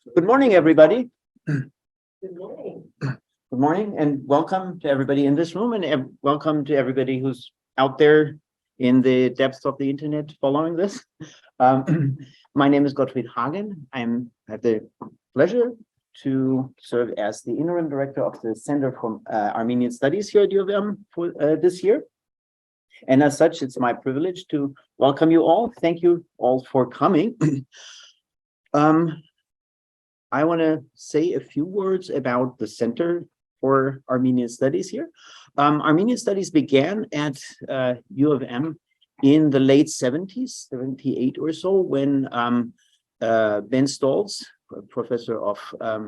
Good morning, everybody. Good morning. Good morning, and welcome to everybody in this room, and welcome to everybody who's out there in the depths of the internet following this. My name is Gottfried Hagen. I have the pleasure to serve as the interim director of the Center for Armenian Studies here at U of M for this year. And as such, it's my privilege to welcome you all. Thank you all for coming. I want to say a few words about the Center for Armenian Studies here. Armenian Studies began at U of M in the late 70s, 78 or so, when Ben Stolz, a professor of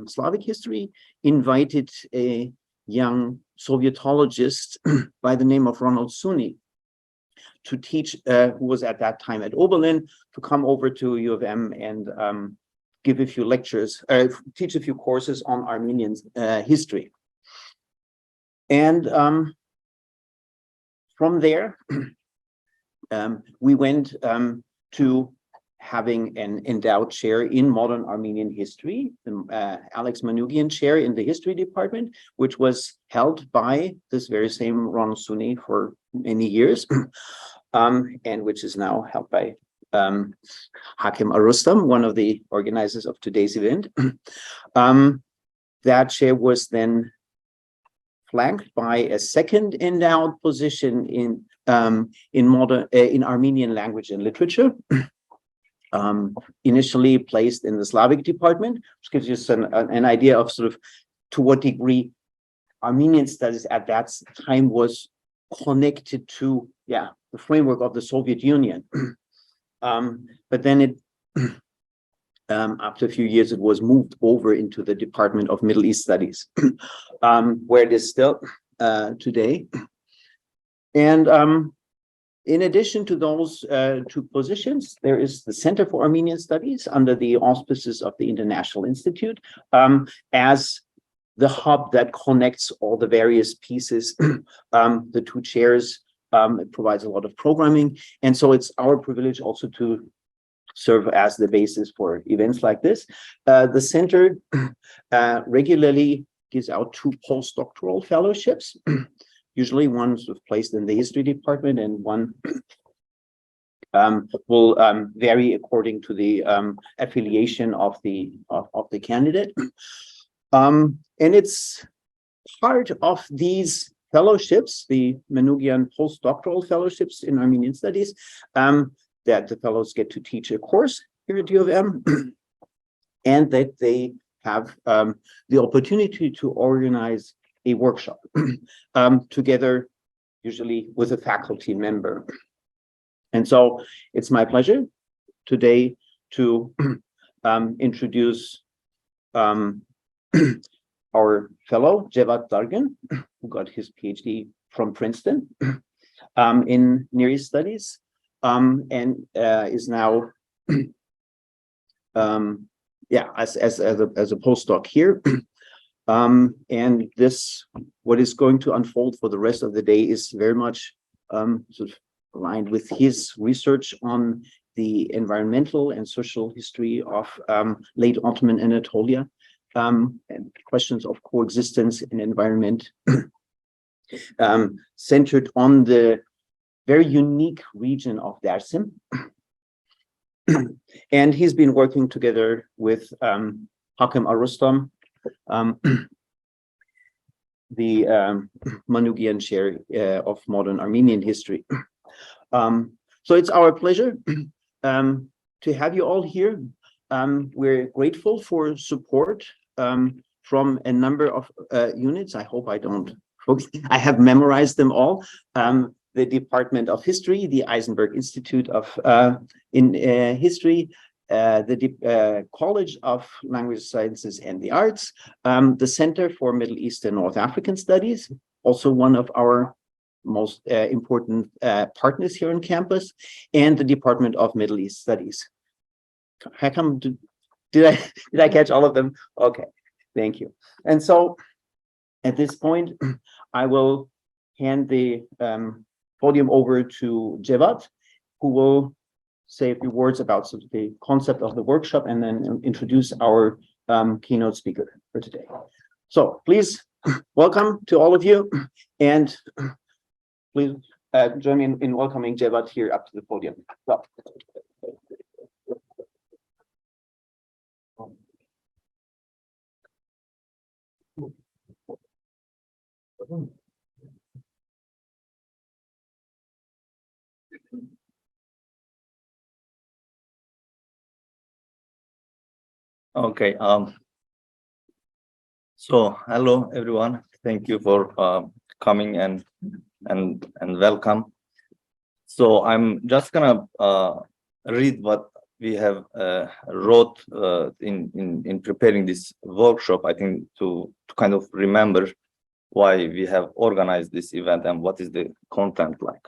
Slavic history, invited a young Sovietologist by the name of Ronald Sunny to teach, who was at that time at Oberlin, to come over to U of M and give a few lectures, teach a few courses on Armenian history. And from there, we went to having an endowed chair in modern Armenian history, the Alex Manoogian chair in the history department, which was held by this very same Ron Sunny for many years, and which is now held by Hakim Arustam, one of the organizers of today's event. That chair was then flanked by a second endowed position in Armenian language and literature, initially placed in the Slavic department, which gives you an idea of sort of to what degree Armenian studies at that time was connected to the framework of the Soviet Union. But then it, after a few years, it was moved over into the Department of Middle East Studies, where it is still today. And in addition to those two positions, there is the Center for Armenian Studies under the auspices of the International Institute as the hub that connects all the various pieces, the two chairs. It provides a lot of programming. And so it's our privilege also to serve as the basis for events like this. The center regularly gives out 2 postdoctoral fellowships, usually one sort of placed in the history department and one will vary according to the affiliation of the candidate. And it's part of these fellowships, the Manoogian postdoctoral fellowships in Armenian studies, that the fellows get to teach a course here at U of M, and that they have the opportunity to organize a workshop together, usually with a faculty member. And so it's my pleasure today to introduce our fellow, Cevat Dargan, who got his PhD from Princeton in Near East Studies, and is now, as a postdoc here. And this, what is going to unfold for the rest of the day, is very much sort of aligned with his research on the environmental and social history of late Ottoman Anatolia. And questions of coexistence and environment, centered on the very unique region of Dersim. And he's been working together with Hakim Arustam, the Manoogian chair of modern Armenian history. So it's our pleasure to have you all here. We're grateful for support from a number of units. I hope I don't forget. I have memorized them all. The Department of History, the Eisenberg Institute of History, the College of Language Sciences and the Arts, the Center for Middle East and North African Studies, also one of our most important partners here on campus, and the Department of Middle East Studies. How come did I catch all of them? Okay, thank you. And so at this point, I will hand the podium over to Cevat, who will say a few words about sort of the concept of the workshop and then introduce our keynote speaker for today. So please welcome to all of you, and please join me in welcoming Cevat here up to the podium. So. Okay. So hello everyone. Thank you for coming and welcome. So I'm just gonna read what we have wrote in preparing this workshop. I think to kind of remember why we have organized this event and what is the content like.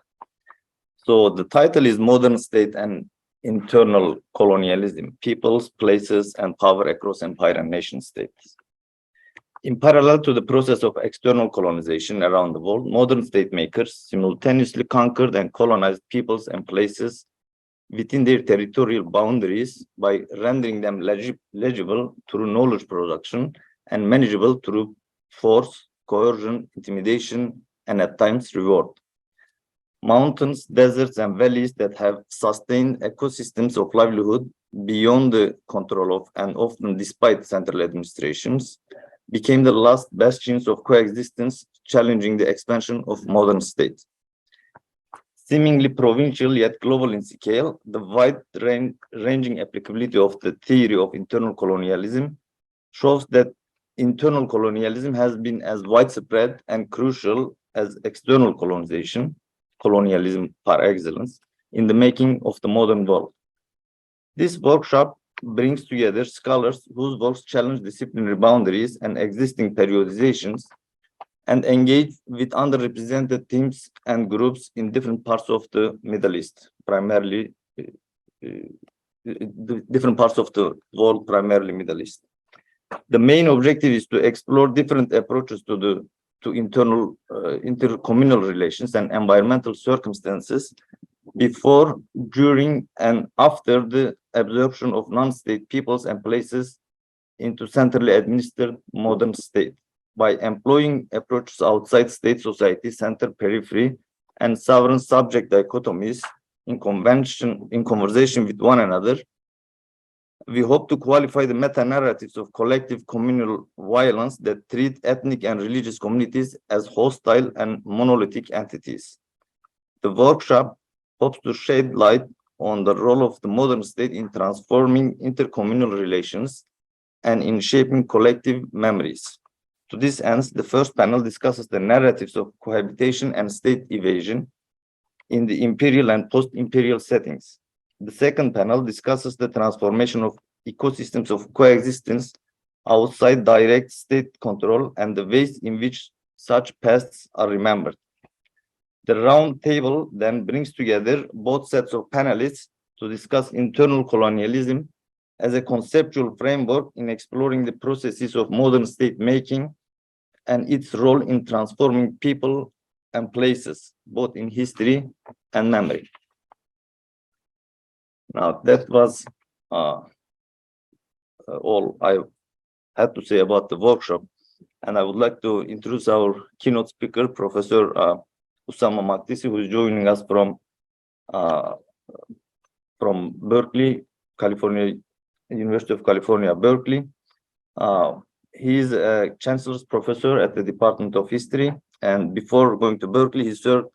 So the title is Modern State and Internal Colonialism, Peoples, Places, and Power Across Empire and Nation States. In parallel to the process of external colonization around the world, modern state makers simultaneously conquered and colonized peoples and places within their territorial boundaries by rendering them legible through knowledge production and manageable through force, coercion, intimidation, and at times reward. Mountains, deserts, and valleys that have sustained ecosystems of livelihood beyond the control of and often despite central administrations became the last bastions of coexistence, challenging the expansion of modern states. Seemingly provincial yet global in scale, the wide-ranging applicability of the theory of internal colonialism shows that internal colonialism has been as widespread and crucial as external colonization, colonialism par excellence, in the making of the modern world. This workshop brings together scholars whose works challenge disciplinary boundaries and existing periodizations and engage with underrepresented teams and groups in different parts of the Middle East, primarily different parts of the world, primarily Middle East. The main objective is to explore different approaches to internal intercommunal relations and environmental circumstances before, during, and after the absorption of non-state peoples and places into centrally administered modern state by employing approaches outside state society, center, periphery, and sovereign subject dichotomies in conversation with one another. We hope to qualify the meta-narratives of collective communal violence that treat ethnic and religious communities as hostile and monolithic entities. The workshop hopes to shed light on the role of the modern state in transforming intercommunal relations and in shaping collective memories. To this end, the first panel discusses the narratives of cohabitation and state evasion in the imperial and post-imperial settings. The second panel discusses the transformation of ecosystems of coexistence outside direct state control and the ways in which such pasts are remembered. The round table then brings together both sets of panelists to discuss internal colonialism as a conceptual framework in exploring the processes of modern state making and its role in transforming people and places, both in history and memory. Now, that was all I had to say about the workshop. And I would like to introduce our keynote speaker, Professor Ussama Makdisi, who is joining us from Berkeley, California, University of California, Berkeley. He is a Chancellor's Professor at the Department of History. And before going to Berkeley, he served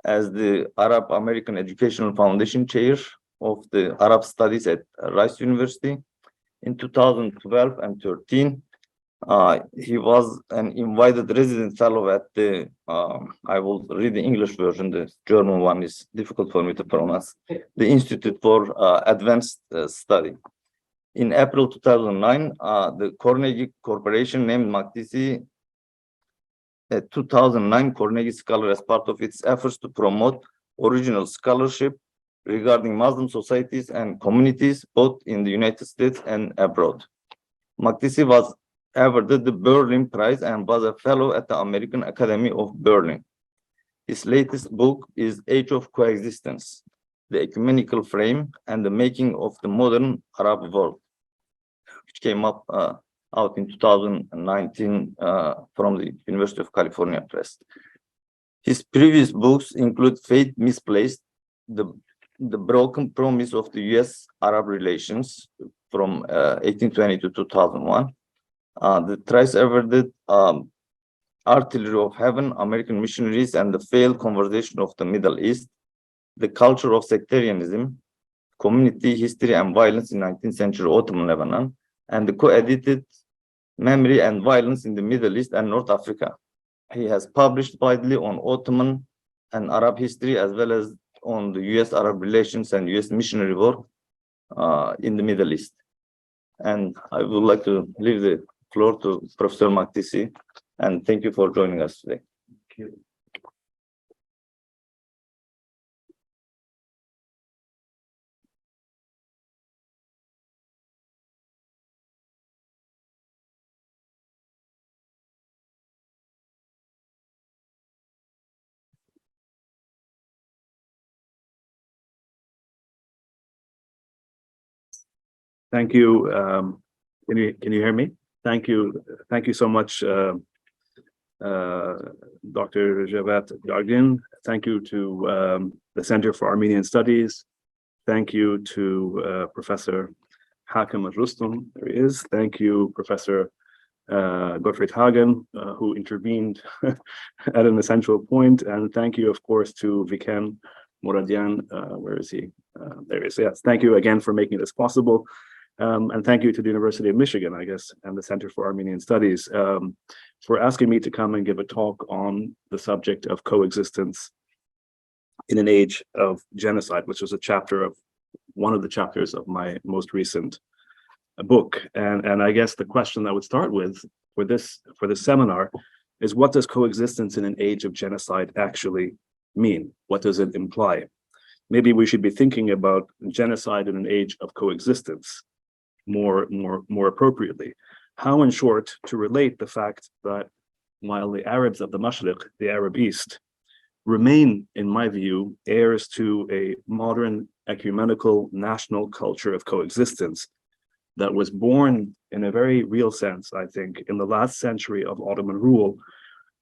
as the Arab American Educational Foundation Chair of the Arab Studies at Rice University. In 2012 and 13, he was an invited resident fellow at the, I will read the English version, the German one is difficult for me to pronounce, the Institute for Advanced Study. In April 2009, the Carnegie Corporation named Makdisi a 2009 Carnegie Scholar as part of its efforts to promote original scholarship regarding Muslim societies and communities, both in the United States and abroad. Makdisi was awarded the Berlin Prize and was a fellow at the American Academy of Berlin. His latest book is Age of Coexistence, the Ecumenical Frame and the Making of the Modern Arab World. which came up out in 2019 from the University of California Press. His previous books include Fate Misplaced, the Broken Promise of the U.S.-Arab Relations from 1820 to 2001, the thrice-awarded Artillery of Heaven, American Missionaries and the Failed Conversation of the Middle East, The Culture of Sectarianism, Community, History and Violence in 19th Century Ottoman Lebanon, and the co-edited Memory and Violence in the Middle East and North Africa. He has published widely on Ottoman and Arab history, as well as on the U.S.-Arab relations and U.S. missionary work in the Middle East. And I would like to leave the floor to Professor Makdisi, and thank you for joining us today. Thank you. Thank you. Can you hear me? Thank you. Thank you so much, Dr. Javat Dargin. Thank you to the Center for Armenian Studies. Thank you to Professor Hakim Rustum. There he is. Thank you, Professor Gottfried Hagen, who intervened at an essential point. And thank you, of course, to Viken Moradian. Where is he? There he is. Yes. Thank you again for making this possible. And thank you to the University of Michigan, I guess, and the Center for Armenian Studies for asking me to come and give a talk on the subject of coexistence in an age of genocide, which was one of the chapters of my most recent book. And I guess the question I would start with for this seminar is, what does coexistence in an age of genocide actually mean? What does it imply? Maybe we should be thinking about genocide in an age of coexistence more appropriately. How, in short, to relate the fact that while the Arabs of the Mashriq, the Arab East, remain, in my view, heirs to a modern ecumenical national culture of coexistence that was born in a very real sense, I think, in the last century of Ottoman rule,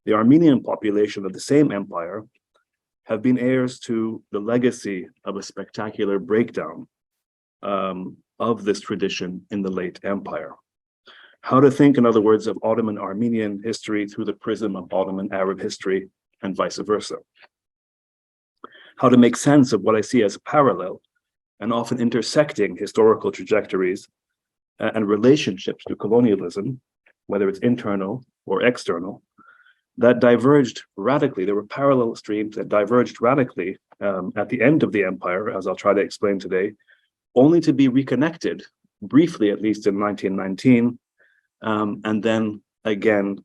the Armenian population of the same empire have been heirs to the legacy of a spectacular breakdown of this tradition in the late empire. How to think, in other words, of Ottoman Armenian history through the prism of Ottoman Arab history and vice versa. How to make sense of what I see as parallel and often intersecting historical trajectories and relationships to colonialism, whether it's internal or external, that diverged radically. There were parallel streams that diverged radically at the end of the empire, as I'll try to explain today, only to be reconnected, briefly at least in 1919, and then again,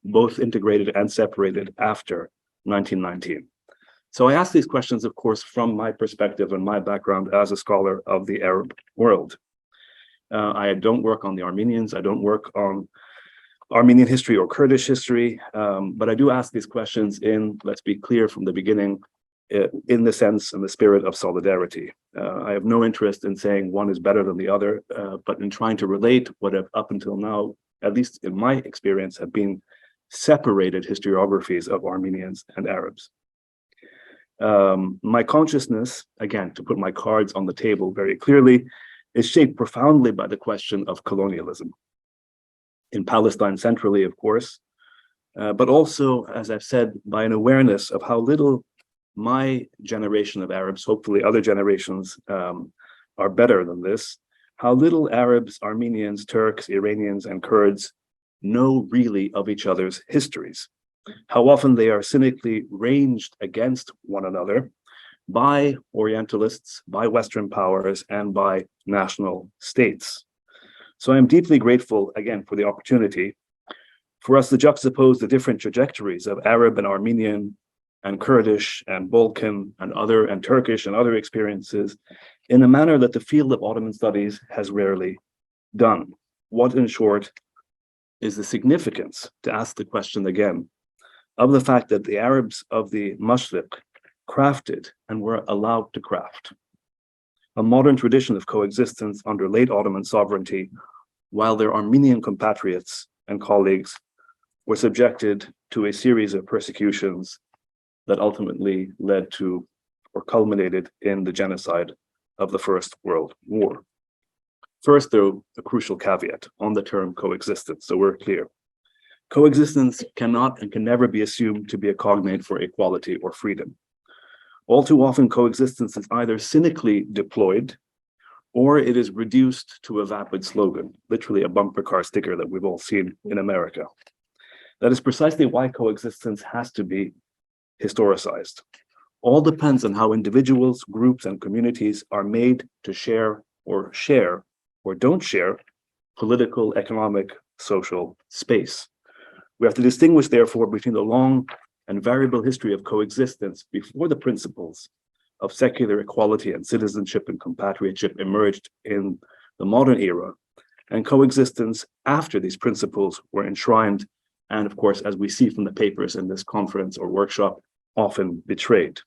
both integrated and separated after 1919. So I ask these questions, of course, from my perspective and my background as a scholar of the Arab world. I don't work on the Armenians, I don't work on Armenian history or Kurdish history, but I do ask these questions in, let's be clear from the beginning, in the sense and the spirit of solidarity. I have no interest in saying one is better than the other, but in trying to relate what have up until now, at least in my experience, have been separated historiographies of Armenians and Arabs. My consciousness, again, to put my cards on the table very clearly, is shaped profoundly by the question of colonialism. In Palestine centrally, of course, but also, as I've said, by an awareness of how little my generation of Arabs, hopefully other generations are better than this, how little Arabs, Armenians, Turks, Iranians, and Kurds know really of each other's histories, how often they are cynically ranged against one another by Orientalists, by Western powers, and by national states. So I am deeply grateful, again, for the opportunity for us to juxtapose the different trajectories of Arab and Armenian and Kurdish and Balkan and Turkish and other experiences in a manner that the field of Ottoman studies has rarely done. What, in short, is the significance, to ask the question again, of the fact that the Arabs of the Mashriq crafted and were allowed to craft a modern tradition of coexistence under late Ottoman sovereignty while their Armenian compatriots and colleagues were subjected to a series of persecutions that ultimately led to or culminated in the genocide of the First World War. First, though, a crucial caveat on the term coexistence, so we're clear. Coexistence cannot and can never be assumed to be a cognate for equality or freedom. All too often, coexistence is either cynically deployed or it is reduced to a vapid slogan, literally a bumper car sticker that we've all seen in America. That is precisely why coexistence has to be historicized. All depends on how individuals, groups, and communities are made to share or don't share political, economic, social space. We have to distinguish, therefore, between the long and variable history of coexistence before the principles of secular equality and citizenship and compatriotship emerged in the modern era, and coexistence after these principles were enshrined, and of course, as we see from the papers in this conference or workshop, often betrayed.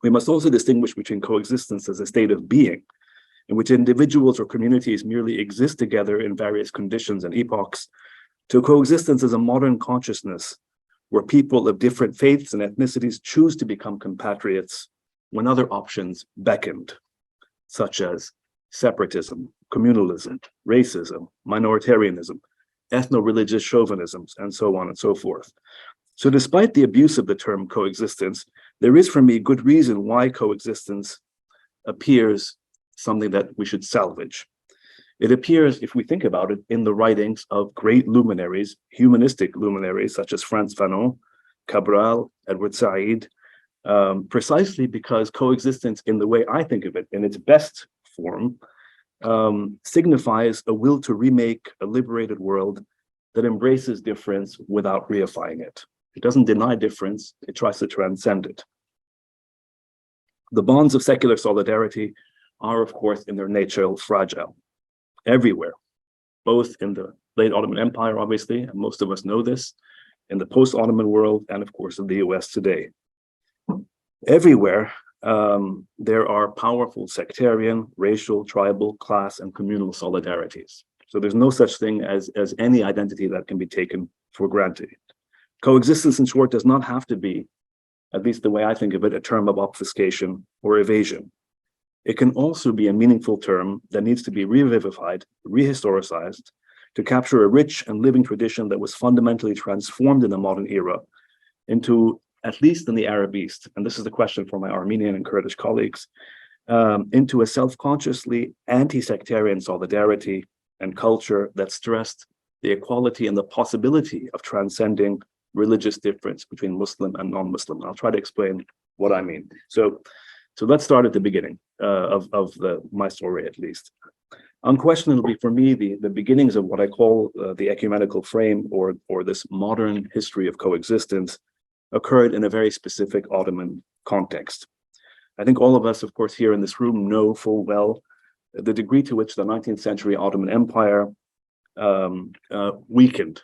We must also distinguish between coexistence as a state of being, in which individuals or communities merely exist together in various conditions and epochs, to coexistence as a modern consciousness, where people of different faiths and ethnicities choose to become compatriots when other options beckoned, such as separatism, communalism, racism, minoritarianism, ethno-religious chauvinisms, and so on and so forth. So despite the abuse of the term coexistence, there is for me good reason why coexistence appears something that we should salvage. It appears, if we think about it, in the writings of great luminaries, humanistic luminaries such as Frantz Fanon, Cabral, Edward Said, precisely because coexistence, in the way I think of it, in its best form, signifies a will to remake a liberated world that embraces difference without reifying it. It doesn't deny difference, it tries to transcend it. The bonds of secular solidarity are, of course, in their nature fragile, everywhere, both in the late Ottoman Empire, obviously, and most of us know this, in the post-Ottoman world, and of course in the US today. Everywhere, there are powerful sectarian, racial, tribal, class, and communal solidarities. So there's no such thing as any identity that can be taken for granted. Coexistence, in short, does not have to be, at least the way I think of it, a term of obfuscation or evasion. It can also be a meaningful term that needs to be revivified, rehistoricized, to capture a rich and living tradition that was fundamentally transformed in the modern era into, at least in the Arab East, and this is the question for my Armenian and Kurdish colleagues, into a self-consciously anti-sectarian solidarity and culture that stressed the equality and the possibility of transcending religious difference between Muslim and non-Muslim. I'll try to explain what I mean. So let's start at the beginning of my story, at least. Unquestionably, for me, the beginnings of what I call the ecumenical frame or this modern history of coexistence occurred in a very specific Ottoman context. I think all of us, of course, here in this room know full well the degree to which the 19th century Ottoman Empire weakened,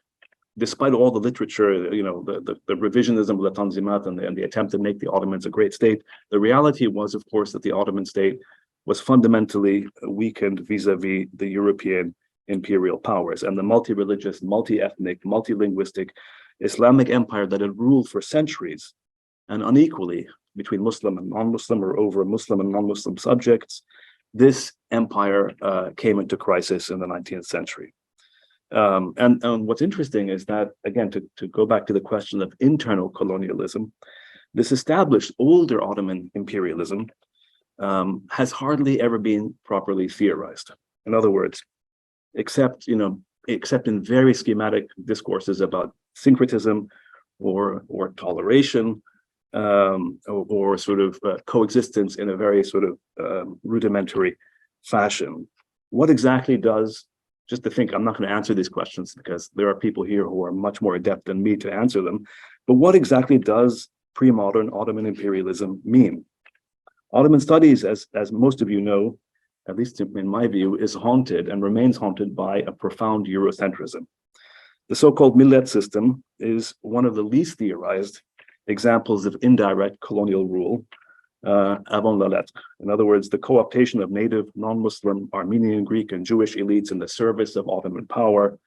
despite all the literature, you know, the revisionism of the Tanzimat and the attempt to make the Ottomans a great state. The reality was, of course, that the Ottoman state was fundamentally weakened vis-a-vis the European imperial powers and the multi-religious, multi-ethnic, multi-linguistic Islamic empire that had ruled for centuries and unequally between Muslim and non-Muslim or over Muslim and non-Muslim subjects. This empire came into crisis in the 19th century. And what's interesting is that, again, to go back to the question of internal colonialism, this established older Ottoman imperialism has hardly ever been properly theorized. In other words, except in very schematic discourses about syncretism or toleration or sort of coexistence in a very sort of rudimentary fashion. What exactly does, just to think, I'm not going to answer these questions because there are people here who are much more adept than me to answer them, but what exactly does pre-modern Ottoman imperialism mean? Ottoman studies, as most of you know, at least in my view, is haunted and remains haunted by a profound Eurocentrism. The so-called millet system is one of the least theorized examples of indirect colonial rule avant la lettre. In other words, the co-optation of native, non-Muslim, Armenian, Greek, and Jewish elites in the service of Ottoman power,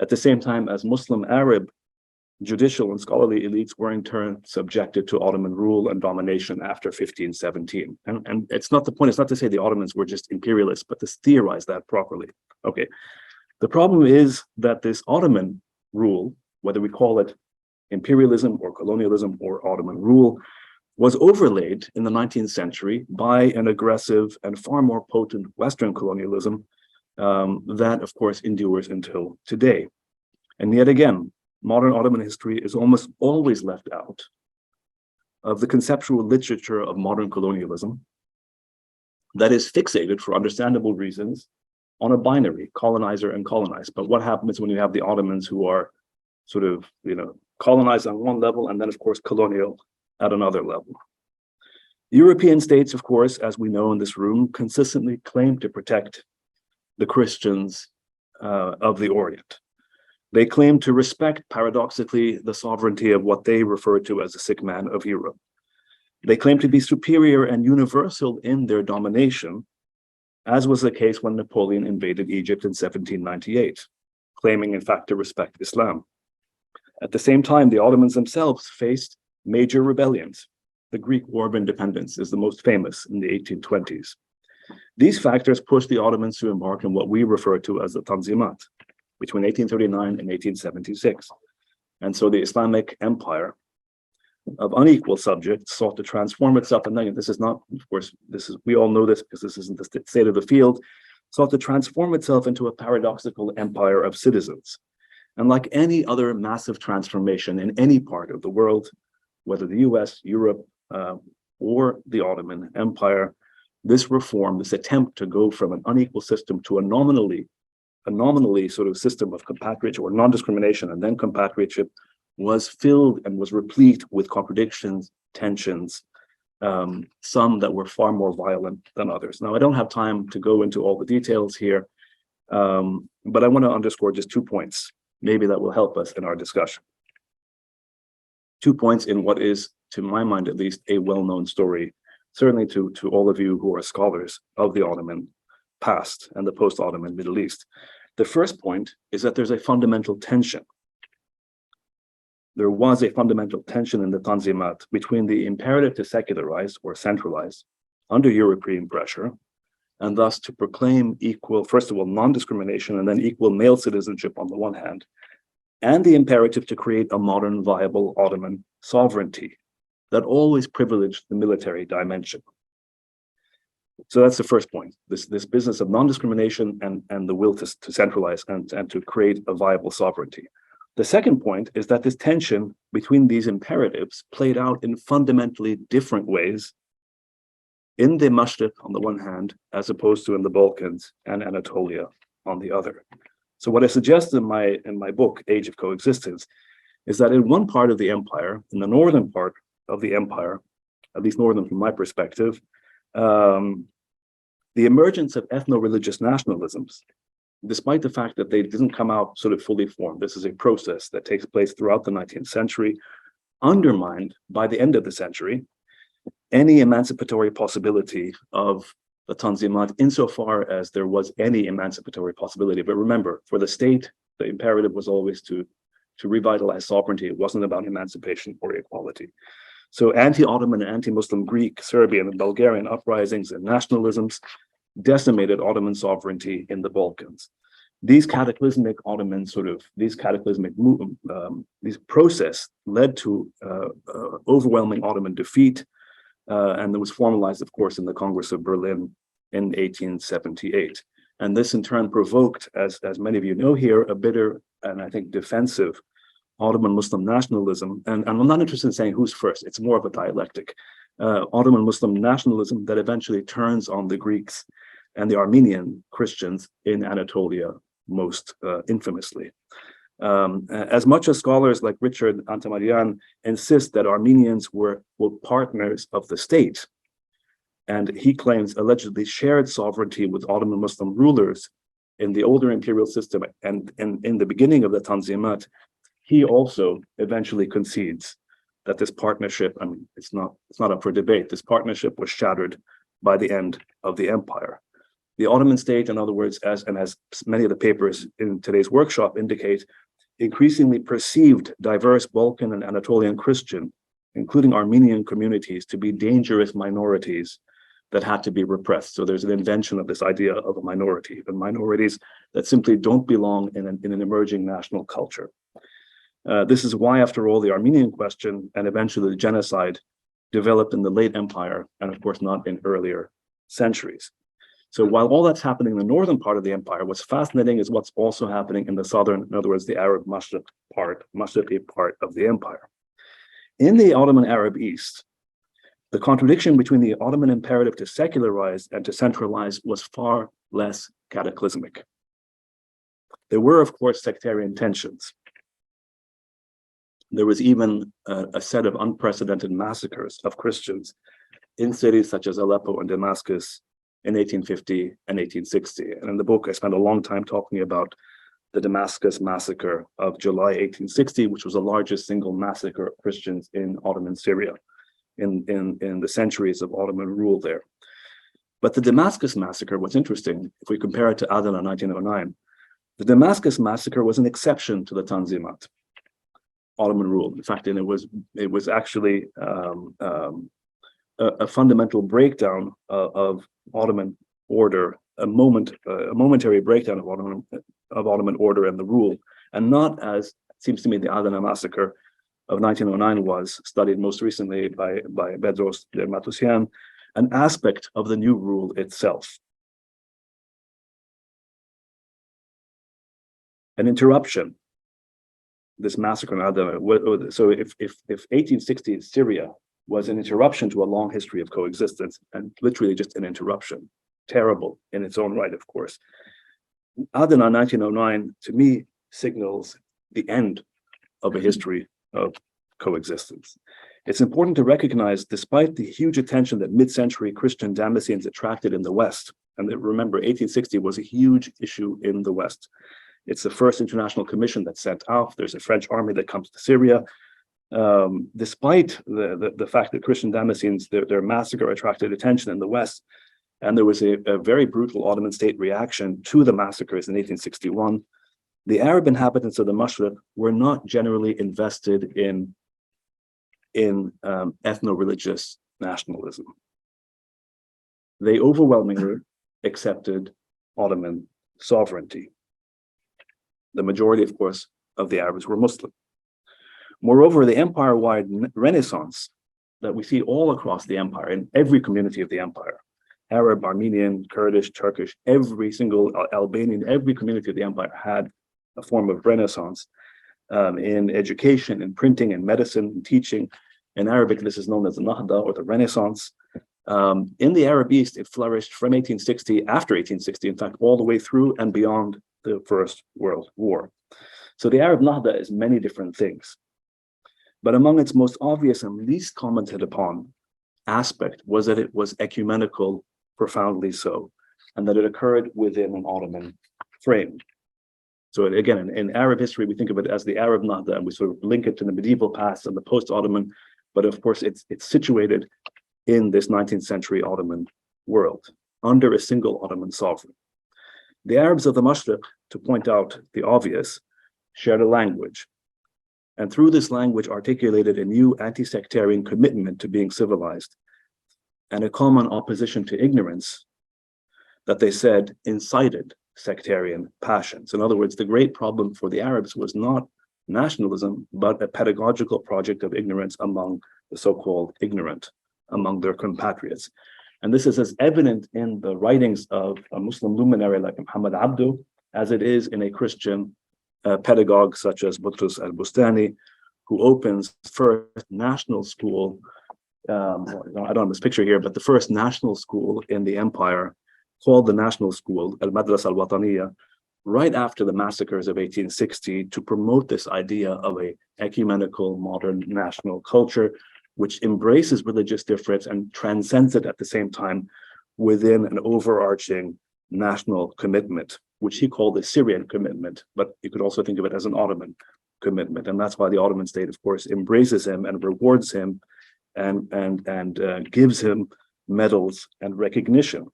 at the same time as Muslim, Arab, judicial, and scholarly elites were in turn subjected to Ottoman rule and domination after 1517. And it's not the point, it's not to say the Ottomans were just imperialists, but to theorize that properly. Okay. The problem is that this Ottoman rule, whether we call it imperialism or colonialism or Ottoman rule, was overlaid in the 19th century by an aggressive and far more potent Western colonialism that, of course, endures until today. And yet again, modern Ottoman history is almost always left out of the conceptual literature of modern colonialism that is fixated, for understandable reasons, on a binary, colonizer and colonized. But what happens when you have the Ottomans who are sort of, colonized on one level and then, of course, colonial at another level? European states, of course, as we know in this room, consistently claim to protect the Christians of the Orient. They claim to respect, paradoxically, the sovereignty of what they refer to as the sick man of Europe. They claim to be superior and universal in their domination, as was the case when Napoleon invaded Egypt in 1798, claiming, in fact, to respect Islam. At the same time, the Ottomans themselves faced major rebellions. The Greek War of Independence is the most famous in the 1820s. These factors pushed the Ottomans to embark on what we refer to as the Tanzimat between 1839 and 1876. And so the Islamic empire of unequal subjects sought to transform itself. And then this is not, of course, we all know this because this isn't the state of the field, sought to transform itself into a paradoxical empire of citizens. And like any other massive transformation in any part of the world, whether the US, Europe, or the Ottoman Empire, this reform, this attempt to go from an unequal system to a nominally sort of system of compatriation or non-discrimination and then compatriotship was filled and was replete with contradictions, tensions, some that were far more violent than others. Now, I don't have time to go into all the details here, but I want to underscore just 2 points. Maybe that will help us in our discussion. 2 points in what is, to my mind at least, a well-known story, certainly to all of you who are scholars of the Ottoman past and the post-Ottoman Middle East. The first point is that there's a fundamental tension. There was a fundamental tension in the Tanzimat between the imperative to secularize or centralize under European pressure, and thus to proclaim equal, first of all, non-discrimination and then equal male citizenship on the one hand, and the imperative to create a modern, viable Ottoman sovereignty that always privileged the military dimension. So that's the first point, this business of non-discrimination and the will to centralize and to create a viable sovereignty. The second point is that this tension between these imperatives played out in fundamentally different ways in the Mashriq on the one hand, as opposed to in the Balkans and Anatolia on the other. So what I suggest in my book, Age of Coexistence, is that in one part of the empire, in the northern part of the empire, at least northern from my perspective, the emergence of ethno-religious nationalisms, despite the fact that they didn't come out sort of fully formed, this is a process that takes place throughout the 19th century, undermined by the end of the century any emancipatory possibility of the Tanzimat, insofar as there was any emancipatory possibility. But remember, for the state, the imperative was always to revitalize sovereignty. It wasn't about emancipation or equality. So anti-Ottoman and anti-Muslim Greek, Serbian, and Bulgarian uprisings and nationalisms decimated Ottoman sovereignty in the Balkans. These cataclysmic Ottoman these process led to overwhelming Ottoman defeat, and that was formalized, of course, in the Congress of Berlin in 1878. And this in turn provoked, as many of you know here, a bitter and I think defensive Ottoman Muslim nationalism. And I'm not interested in saying who's first, it's more of a dialectic. Ottoman Muslim nationalism that eventually turns on the Greeks and the Armenian Christians in Anatolia most infamously. As much as scholars like Richard Antamarian insist that Armenians were partners of the state, and he claims allegedly shared sovereignty with Ottoman Muslim rulers in the older imperial system and in the beginning of the Tanzimat, he also eventually concedes that this partnership, I mean, it's not up for debate, this partnership was shattered by the end of the empire. The Ottoman state, in other words, as many of the papers in today's workshop indicate, increasingly perceived diverse Balkan and Anatolian Christian, including Armenian communities, to be dangerous minorities that had to be repressed. So there's an invention of this idea of a minority, and minorities that simply don't belong in an emerging national culture. This is why, after all, the Armenian question and eventually the genocide developed in the late empire, and of course not in earlier centuries. So while all that's happening in the northern part of the empire, what's fascinating is what's also happening in the southern, in other words, the Arab Mashriqi part of the empire. In the Ottoman Arab East, the contradiction between the Ottoman imperative to secularize and to centralize was far less cataclysmic. There were, of course, sectarian tensions. There was even a set of unprecedented massacres of Christians in cities such as Aleppo and Damascus in 1850 and 1860. And in the book, I spent a long time talking about the Damascus massacre of July 1860, which was the largest single massacre of Christians in Ottoman Syria in the centuries of Ottoman rule there. But the Damascus massacre, what's interesting, if we compare it to Adana 1909, the Damascus massacre was an exception to the Tanzimat, Ottoman rule. In fact, and it was actually a fundamental breakdown of Ottoman order, a momentary breakdown of Ottoman order and the rule, and not, as it seems to me, the Adana massacre of 1909 was, studied most recently by Bedros Matusian, an aspect of the new rule itself. An interruption, this massacre in Adana. So if 1860 Syria was an interruption to a long history of coexistence, and literally just an interruption, terrible in its own right, of course, Adana 1909, to me, signals the end of a history of coexistence. It's important to recognize, despite the huge attention that mid-century Christian Damascenes attracted in the West, and remember, 1860 was a huge issue in the West. It's the first international commission that's sent out. There's a French army that comes to Syria. Despite the fact that Christian Damascenes, their massacre attracted attention in the West, and there was a very brutal Ottoman state reaction to the massacres in 1861, the Arab inhabitants of the Mashriq were not generally invested in ethno-religious nationalism. They overwhelmingly accepted Ottoman sovereignty. The majority, of course, of the Arabs were Muslim. Moreover, the empire-wide renaissance that we see all across the empire, in every community of the empire, Arab, Armenian, Kurdish, Turkish, every single Albanian, every community of the empire had a form of renaissance in education, in printing, in medicine, in teaching. In Arabic, this is known as the Nahda, or the Renaissance. In the Arab East, it flourished from 1860, after 1860, in fact, all the way through and beyond the First World War. So the Arab Nahda is many different things. But among its most obvious and least commented upon aspect was that it was ecumenical, profoundly so, and that it occurred within an Ottoman frame. So again, in Arab history, we think of it as the Arab Nahda, and we sort of link it to the medieval past and the post-Ottoman, but of course it's situated in this 19th century Ottoman world, under a single Ottoman sovereign. The Arabs of the Mashriq, to point out the obvious, shared a language, and through this language articulated a new anti-sectarian commitment to being civilized, and a common opposition to ignorance that they said incited sectarian passions. In other words, the great problem for the Arabs was not nationalism, but a pedagogical project of ignorance among the so-called ignorant, among their compatriots. And this is as evident in the writings of a Muslim luminary like Muhammad Abdu, as it is in a Christian pedagogue such as Butrus al-Bustani, who opens first national school, I don't have this picture here, but the first national school in the empire, called the National School, Al-Madrasa al-Wataniya, right after the massacres of 1860, to promote this idea of a ecumenical modern national culture, which embraces religious difference and transcends it at the same time within an overarching national commitment, which he called the Syrian commitment, but you could also think of it as an Ottoman commitment. And that's why the Ottoman state, of course, embraces him and rewards him and gives him medals and recognition.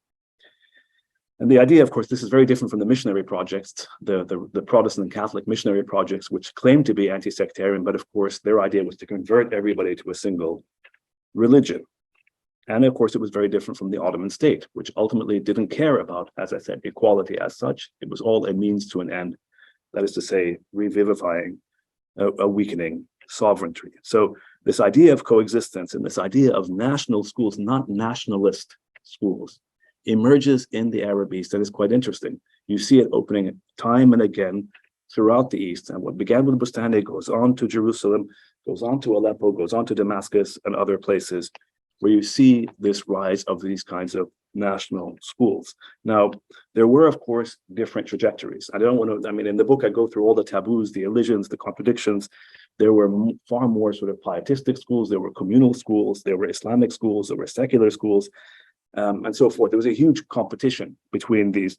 And the idea, of course, this is very different from the missionary projects, the Protestant and Catholic missionary projects, which claim to be anti-sectarian, but of course, their idea was to convert everybody to a single religion. And of course, it was very different from the Ottoman state, which ultimately didn't care about, as I said, equality as such. It was all a means to an end, that is to say, revivifying a weakening sovereignty. So this idea of coexistence and this idea of national schools, not nationalist schools, emerges in the Arab East. That is quite interesting. You see it opening time and again throughout the East. And what began with Bustani goes on to Jerusalem, goes on to Aleppo, goes on to Damascus and other places where you see this rise of these kinds of national schools. Now, there were, of course, different trajectories. I don't want to, I mean, in the book, I go through all the taboos, the elisions, the contradictions. There were far more sort of pietistic schools, there were communal schools, there were Islamic schools, there were secular schools, and so forth. There was a huge competition between these,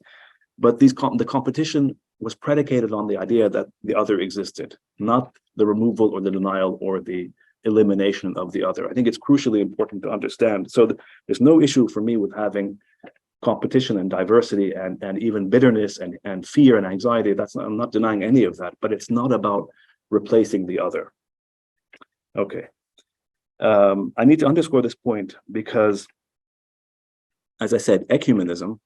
but the competition was predicated on the idea that the other existed, not the removal or the denial or the elimination of the other. I think it's crucially important to understand. So there's no issue for me with having competition and diversity and even bitterness and fear and anxiety. I'm not denying any of that, but it's not about replacing the other. Okay. I need to underscore this point because, as I said, ecumenism,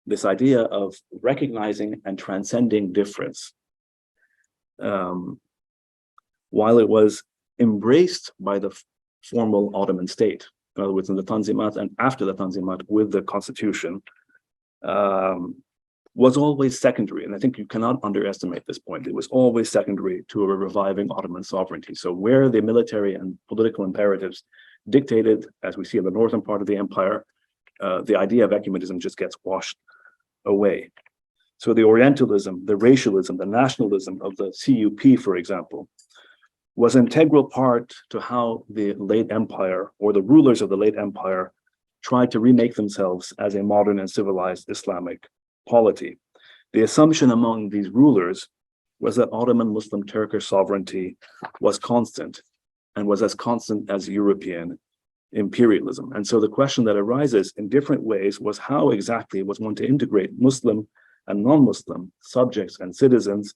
this idea of recognizing and transcending difference, while it was embraced by the formal Ottoman state, in other words, in the Tanzimat and after the Tanzimat with the constitution, was always secondary. And I think you cannot underestimate this point. It was always secondary to a reviving Ottoman sovereignty. So where the military and political imperatives dictated, as we see in the northern part of the empire, the idea of ecumenism just gets washed away. So the Orientalism, the racialism, the nationalism of the CUP, for example, was an integral part to how the late empire or the rulers of the late empire tried to remake themselves as a modern and civilized Islamic polity. The assumption among these rulers was that Ottoman Muslim Turkish sovereignty was constant and was as constant as European imperialism. And so the question that arises in different ways was how exactly was one to integrate Muslim and non-Muslim subjects and citizens,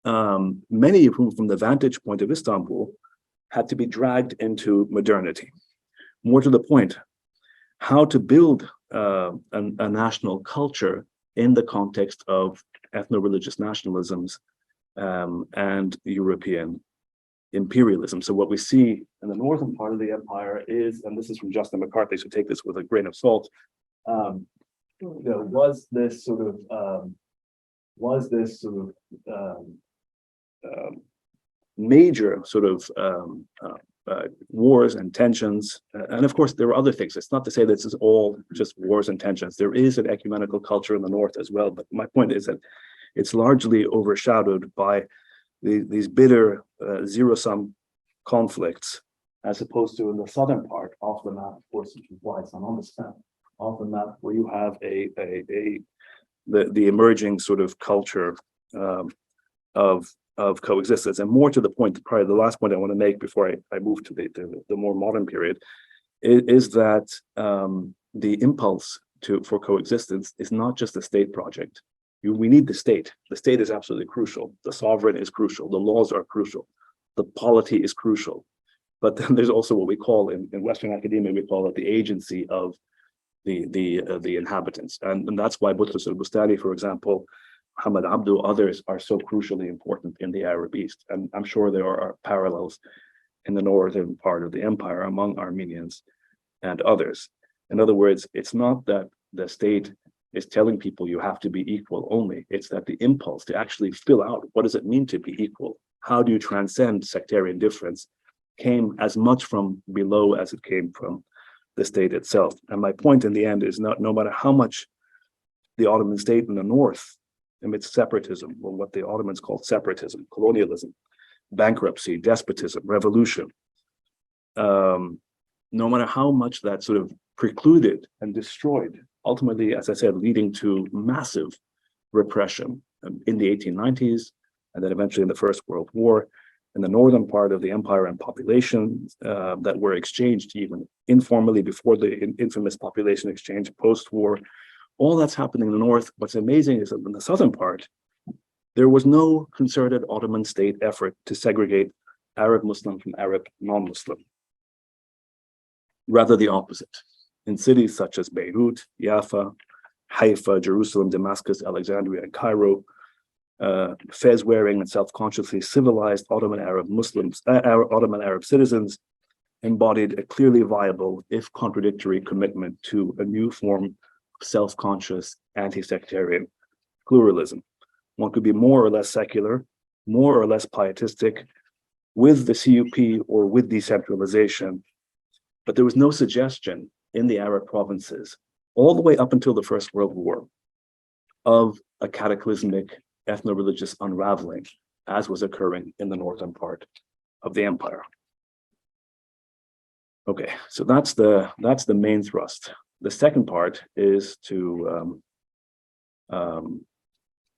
many of whom from the vantage point of Istanbul had to be dragged into modernity. More to the point, how to build a national culture in the context of ethno-religious nationalisms and European imperialism. So what we see in the northern part of the empire is, and this is from Justin McCarthy, so take this with a grain of salt, was this sort of major sort of wars and tensions. And of course, there were other things. It's not to say this is all just wars and tensions. There is an ecumenical culture in the north as well. But my point is that it's largely overshadowed by these bitter zero-sum conflicts, as opposed to in the southern part of the map, of course, which is why it's not on this map, of the map where you have the emerging sort of culture of coexistence. And more to the point, probably the last point I want to make before I move to the more modern period, is that the impulse for coexistence is not just a state project. We need the state. The state is absolutely crucial. The sovereign is crucial. The laws are crucial. The polity is crucial. But then there's also what we call in Western academia, we call it the agency of the inhabitants. And that's why Boutros el-Bustani, for example, Muhammad Abdu, others are so crucially important in the Arab East. And I'm sure there are parallels in the northern part of the empire among Armenians and others. In other words, it's not that the state is telling people you have to be equal only. It's that the impulse to actually fill out what does it mean to be equal? How do you transcend sectarian difference came as much from below as it came from the state itself. And my point in the end is no matter how much the Ottoman state in the north amidst separatism, or what the Ottomans called separatism, colonialism, bankruptcy, despotism, revolution, no matter how much that sort of precluded and destroyed, ultimately, as I said, leading to massive repression in the 1890s, and then eventually in the First World War, in the northern part of the empire, and populations that were exchanged even informally before the infamous population exchange post-war. All that's happening in the north. What's amazing is that in the southern part, there was no concerted Ottoman state effort to segregate Arab Muslim from Arab non-Muslim. Rather the opposite. In cities such as Beirut, Jaffa, Haifa, Jerusalem, Damascus, Alexandria, and Cairo, fez-wearing and self-consciously civilized Ottoman Arab citizens embodied a clearly viable, if contradictory, commitment to a new form of self-conscious, anti-sectarian pluralism. One could be more or less secular, more or less pietistic, with the CUP or with decentralization, but there was no suggestion in the Arab provinces, all the way up until the First World War, of a cataclysmic ethno-religious unraveling, as was occurring in the northern part of the empire. Okay, so that's the main thrust. The second part is to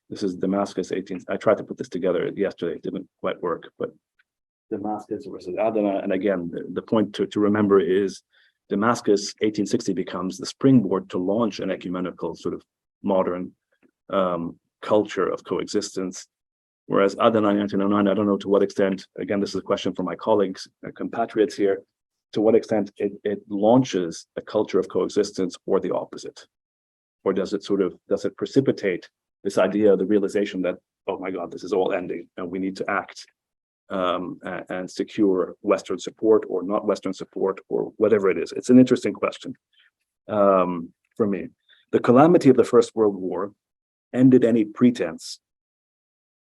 this is Damascus 18. I tried to put this together yesterday, it didn't quite work, but Damascus versus Adana. And again, the point to remember is Damascus 1860 becomes the springboard to launch an ecumenical sort of modern culture of coexistence. Whereas Adana 1909, I don't know to what extent, again, this is a question for my colleagues, compatriots here, to what extent it launches a culture of coexistence or the opposite? Or does it precipitate this idea, the realization that, oh my God, this is all ending and we need to act and secure Western support or not Western support or whatever it is? It's an interesting question for me. The calamity of the First World War ended any pretense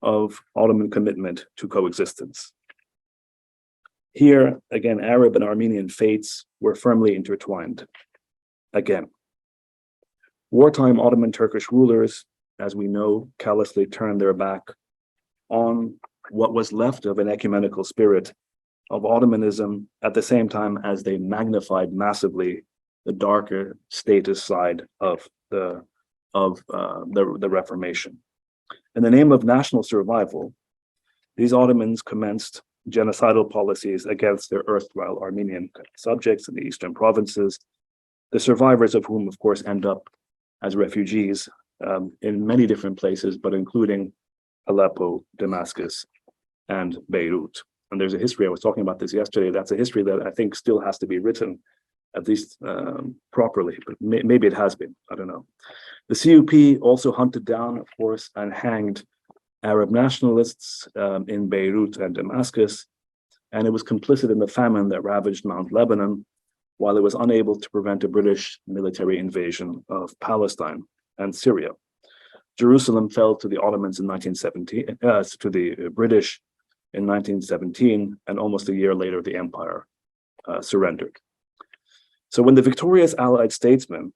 of Ottoman commitment to coexistence. Here, again, Arab and Armenian fates were firmly intertwined. Again, wartime Ottoman Turkish rulers, as we know, callously turned their back on what was left of an ecumenical spirit of Ottomanism, at the same time as they magnified massively the darker statist side of the Reformation. In the name of national survival, these Ottomans commenced genocidal policies against their erstwhile Armenian subjects in the eastern provinces, the survivors of whom, of course, end up as refugees in many different places, but including Aleppo, Damascus, and Beirut. And there's a history, I was talking about this yesterday, that's a history that I think still has to be written, at least properly, but maybe it has been, I don't know. The CUP also hunted down, of course, and hanged Arab nationalists in Beirut and Damascus, and it was complicit in the famine that ravaged Mount Lebanon, while it was unable to prevent a British military invasion of Palestine and Syria. Jerusalem fell to the Ottomans in 1917, to the British in 1917, and almost a year later, the empire surrendered. So when the victorious Allied statesmen,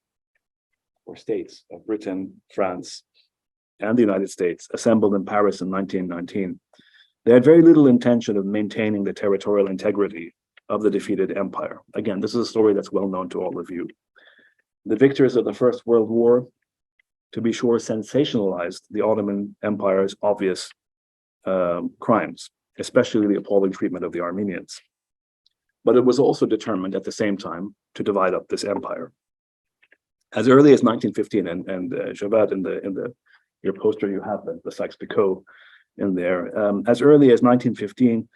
or states of Britain, France, and the United States assembled in Paris in 1919, they had very little intention of maintaining the territorial integrity of the defeated empire. Again, this is a story that's well known to all of you. The victors of the First World War, to be sure, sensationalized the Ottoman Empire's obvious crimes, especially the appalling treatment of the Armenians. But it was also determined at the same time to divide up this empire. As early as 1915, and Javad, in your poster, you have the Sykes-Picot in there. As early as 1915,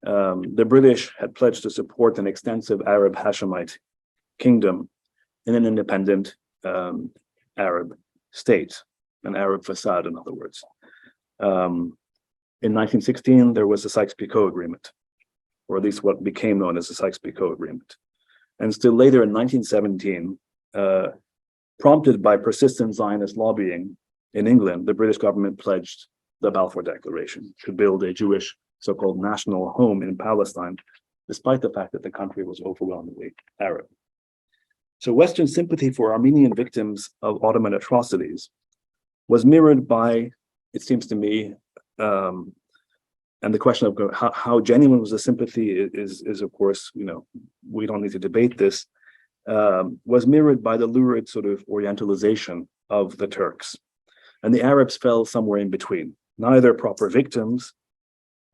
the British had pledged to support an extensive Arab Hashemite kingdom in an independent Arab state, an Arab facade, in other words. In 1916, there was the Sykes-Picot Agreement, or at least what became known as the Sykes-Picot Agreement. And still later in 1917, prompted by persistent Zionist lobbying in England, the British government pledged the Balfour Declaration to build a Jewish so-called national home in Palestine, despite the fact that the country was overwhelmingly Arab. So Western sympathy for Armenian victims of Ottoman atrocities was mirrored by, it seems to me, and the question of how genuine was the sympathy is of course, we don't need to debate this, was mirrored by the lurid sort of Orientalization of the Turks. And the Arabs fell somewhere in between. neither proper victims,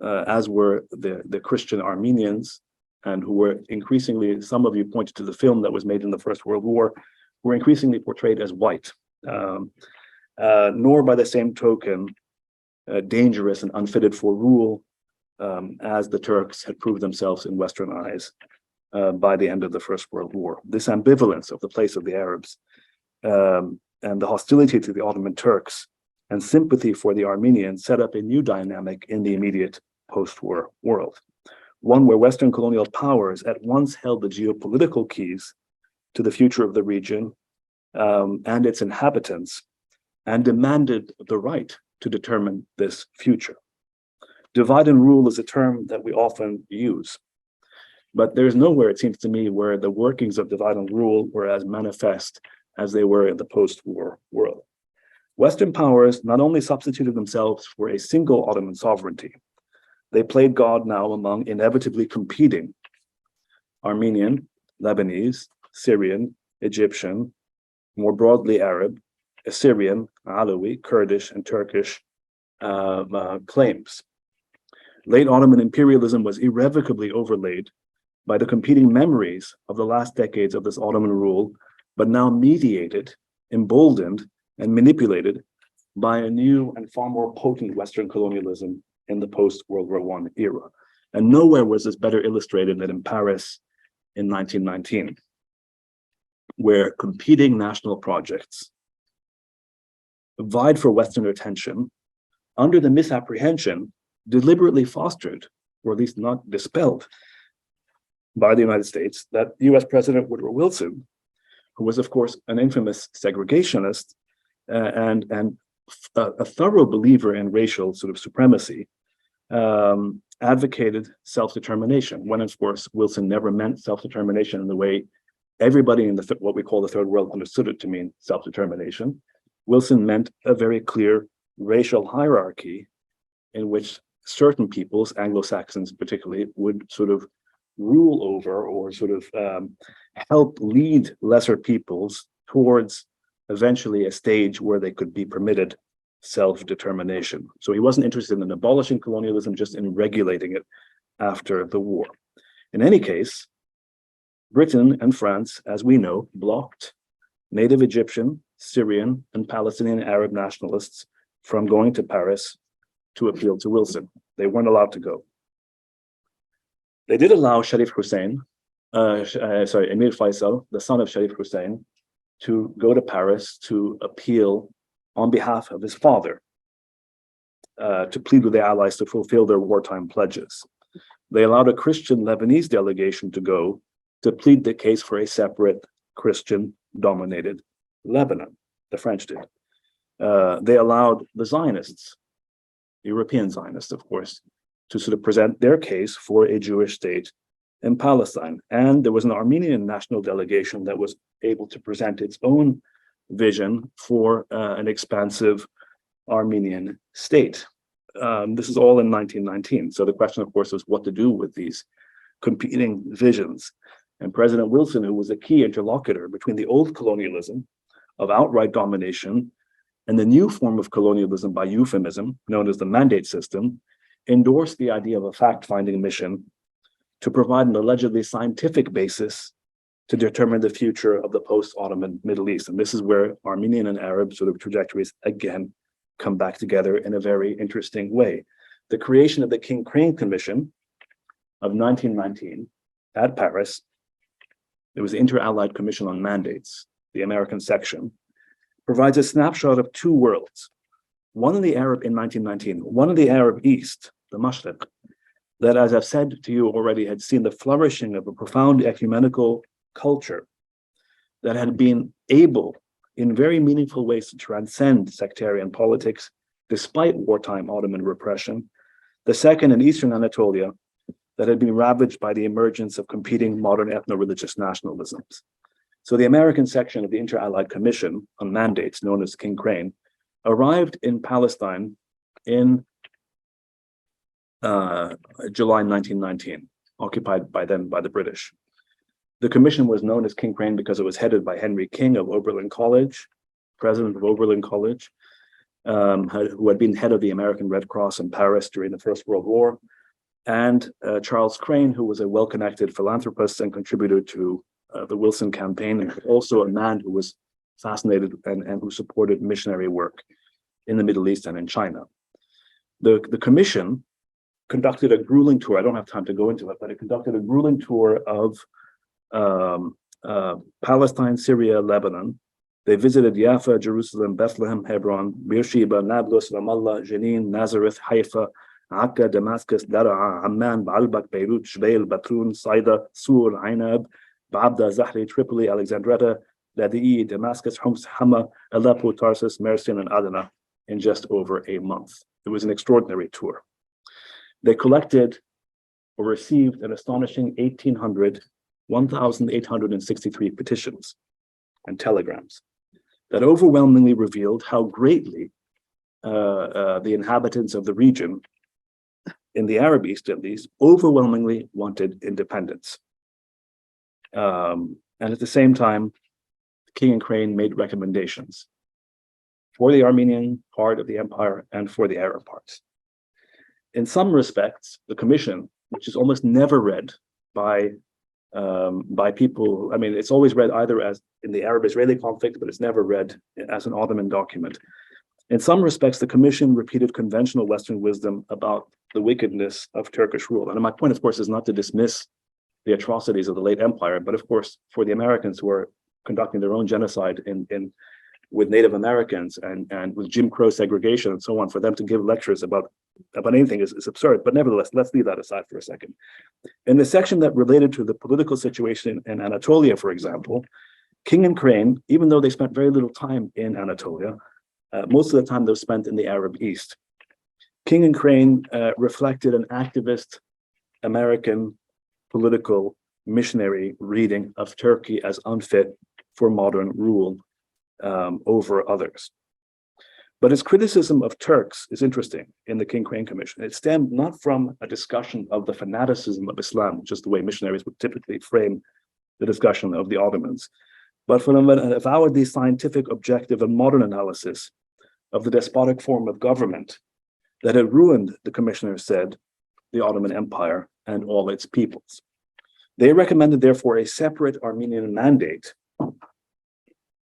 as were the Christian Armenians, and who were increasingly, some of you pointed to the film that was made in the First World War, were increasingly portrayed as white, nor by the same token dangerous and unfitted for rule, as the Turks had proved themselves in Western eyes by the end of the First World War. This ambivalence of the place of the Arabs and the hostility to the Ottoman Turks and sympathy for the Armenians set up a new dynamic in the immediate post-war world, one where Western colonial powers at once held the geopolitical keys to the future of the region and its inhabitants, and demanded the right to determine this future. Divide and rule is a term that we often use, but there's nowhere, it seems to me, where the workings of divide and rule were as manifest as they were in the post-war world. Western powers not only substituted themselves for a single Ottoman sovereignty, they played God now among inevitably competing Armenian, Lebanese, Syrian, Egyptian, more broadly Arab, Assyrian, Alawi, Kurdish, and Turkish claims. Late Ottoman imperialism was irrevocably overlaid by the competing memories of the last decades of this Ottoman rule, but now mediated, emboldened, and manipulated by a new and far more potent Western colonialism in the post-World War I era. And nowhere was this better illustrated than in Paris in 1919, where competing national projects vied for Western attention under the misapprehension deliberately fostered, or at least not dispelled, by the United States, that US President Woodrow Wilson, who was, of course, an infamous segregationist and a thorough believer in racial sort of supremacy, advocated self-determination, when, of course, Wilson never meant self-determination in the way everybody in what we call the Third World understood it to mean self-determination. Wilson meant a very clear racial hierarchy in which certain peoples, Anglo-Saxons particularly, would sort of rule over or sort of help lead lesser peoples towards eventually a stage where they could be permitted self-determination. So he wasn't interested in abolishing colonialism, just in regulating it after the war. In any case, Britain and France, as we know, blocked native Egyptian, Syrian, and Palestinian Arab nationalists from going to Paris to appeal to Wilson. They weren't allowed to go. They did allow Emir Faisal, the son of Sharif Hussein, to go to Paris to appeal on behalf of his father, to plead with the Allies to fulfill their wartime pledges. They allowed a Christian Lebanese delegation to go to plead the case for a separate Christian-dominated Lebanon. The French did. They allowed the Zionists, European Zionists, of course, to sort of present their case for a Jewish state in Palestine. And there was an Armenian national delegation that was able to present its own vision for an expansive Armenian state. This is all in 1919. So the question, of course, was what to do with these competing visions. And President Wilson, who was a key interlocutor between the old colonialism of outright domination and the new form of colonialism by euphemism, known as the mandate system, endorsed the idea of a fact-finding mission to provide an allegedly scientific basis to determine the future of the post-Ottoman Middle East. And this is where Armenian and Arab sort of trajectories again come back together in a very interesting way. The creation of the King Crane Commission of 1919 at Paris, it was the Inter-Allied Commission on Mandates, the American section, provides a snapshot of two worlds. One in the Arab in 1919, one in the Arab East, the Mashriq, that, as I've said to you already, had seen the flourishing of a profound ecumenical culture that had been able, in very meaningful ways, to transcend sectarian politics, despite wartime Ottoman repression. The second in Eastern Anatolia, that had been ravaged by the emergence of competing modern ethno-religious nationalisms. So the American section of the Inter-Allied Commission on Mandates, known as King Crane, arrived in Palestine in July 1919, occupied by then by the British. The commission was known as King Crane because it was headed by Henry King of Oberlin College, president of Oberlin College. who had been head of the American Red Cross in Paris during the First World War, and Charles Crane, who was a well-connected philanthropist and contributor to the Wilson campaign, and also a man who was fascinated and who supported missionary work in the Middle East and in China. The commission conducted a grueling tour. I don't have time to go into it, but it conducted a grueling tour of Palestine, Syria, Lebanon. They visited Jaffa, Jerusalem, Bethlehem, Hebron, Beersheba, Nablus, Ramallah, Jenin, Nazareth, Haifa, Akka, Damascus, Daraa, Amman, Baalbek, Beirut, Jbeil, Batroun, Saida, Sur, Ainab, Babda, Zahri, Tripoli, Alexandretta, Ladii, Damascus, Homs, Hama, Aleppo, Tarsus, Mersin, and Adana in just over a month. It was an extraordinary tour. They collected or received an astonishing 1,863 petitions and telegrams that overwhelmingly revealed how greatly the inhabitants of the region, in the Arab East at least, overwhelmingly wanted independence. And at the same time, King and Crane made recommendations for the Armenian part of the empire and for the Arab parts. In some respects, the commission, which is almost never read by people, I mean, it's always read either as in the Arab-Israeli conflict, but it's never read as an Ottoman document. In some respects, the commission repeated conventional Western wisdom about the wickedness of Turkish rule. And my point, of course, is not to dismiss the atrocities of the late empire, but of course, for the Americans who are conducting their own genocide with Native Americans and with Jim Crow segregation and so on, for them to give lectures about anything is absurd. But nevertheless, let's leave that aside for a second. In the section that related to the political situation in Anatolia, for example, King and Crane, even though they spent very little time in Anatolia, most of the time they were spent in the Arab East. King and Crane reflected an activist American political missionary reading of Turkey as unfit for modern rule over others. But his criticism of Turks is interesting in the King-Crane Commission. It stemmed not from a discussion of the fanaticism of Islam, which is the way missionaries would typically frame the discussion of the Ottomans, but from an avowedly scientific, objective, and modern analysis of the despotic form of government that had ruined, the commissioners said, the Ottoman Empire and all its peoples. They recommended, therefore, a separate Armenian mandate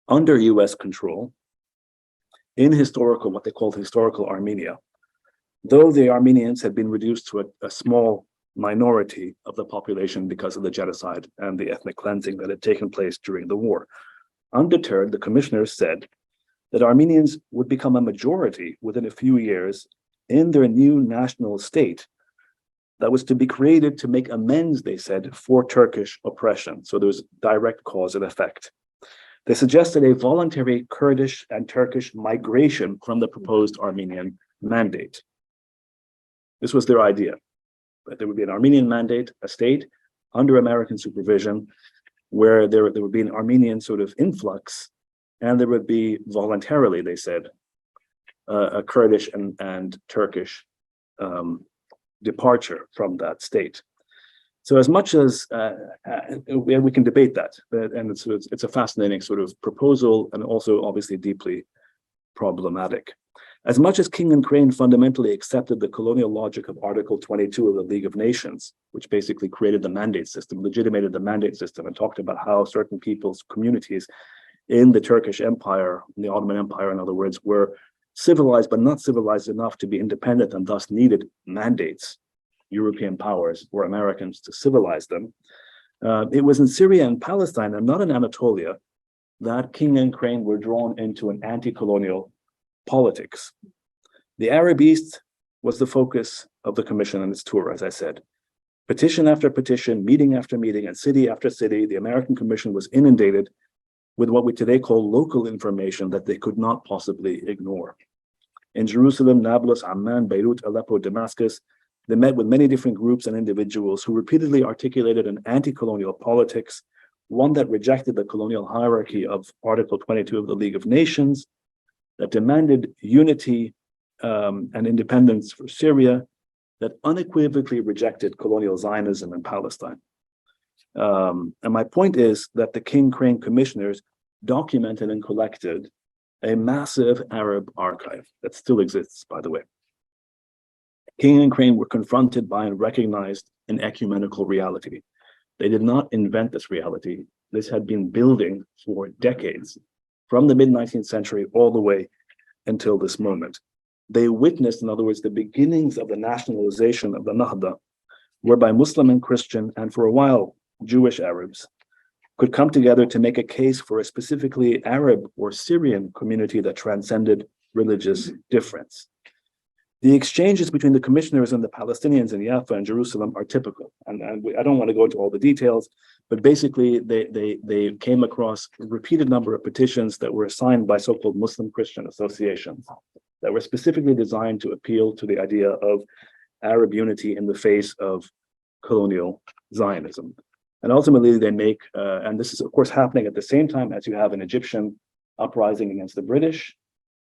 under US control in historical, what they called historical Armenia, though the Armenians had been reduced to a small minority of the population because of the genocide and the ethnic cleansing that had taken place during the war. Undeterred, the commissioners said that Armenians would become a majority within a few years in their new national state that was to be created to make amends, they said, for Turkish oppression. So there was direct cause and effect. They suggested a voluntary Kurdish and Turkish migration from the proposed Armenian mandate. This was their idea, that there would be an Armenian mandate, a state under American supervision, where there would be an Armenian sort of influx, and there would be voluntarily, they said, a Kurdish and Turkish departure from that state. So as much as we can debate that, and it's a fascinating sort of proposal and also obviously deeply problematic. As much as King and Crane fundamentally accepted the colonial logic of Article 22 of the League of Nations, which basically created the mandate system, legitimated the mandate system, and talked about how certain people's communities in the Turkish Empire, in the Ottoman Empire, in other words, were civilized but not civilized enough to be independent and thus needed mandates, European powers or Americans to civilize them. It was in Syria and Palestine and not in Anatolia that King and Crane were drawn into an anti-colonial politics. The Arab East was the focus of the commission and its tour, as I said. Petition after petition, meeting after meeting, and city after city, the American Commission was inundated with what we today call local information that they could not possibly ignore. In Jerusalem, Nablus, Amman, Beirut, Aleppo, Damascus, they met with many different groups and individuals who repeatedly articulated an anti-colonial politics, one that rejected the colonial hierarchy of Article 22 of the League of Nations, that demanded unity and independence for Syria, that unequivocally rejected colonial Zionism in Palestine. And my point is that the King-Crane commissioners documented and collected a massive Arab archive that still exists, by the way. King and Crane were confronted by and recognized an ecumenical reality. They did not invent this reality. This had been building for decades, from the mid-19th century all the way until this moment. They witnessed, in other words, the beginnings of the nationalization of the Nahda, whereby Muslim and Christian, and for a while, Jewish Arabs, could come together to make a case for a specifically Arab or Syrian community that transcended religious difference. The exchanges between the commissioners and the Palestinians in Jaffa and Jerusalem are typical. And I don't want to go into all the details, but basically they came across a repeated number of petitions that were signed by so-called Muslim Christian associations that were specifically designed to appeal to the idea of Arab unity in the face of colonial Zionism. And ultimately they make, and this is of course happening at the same time as you have an Egyptian uprising against the British,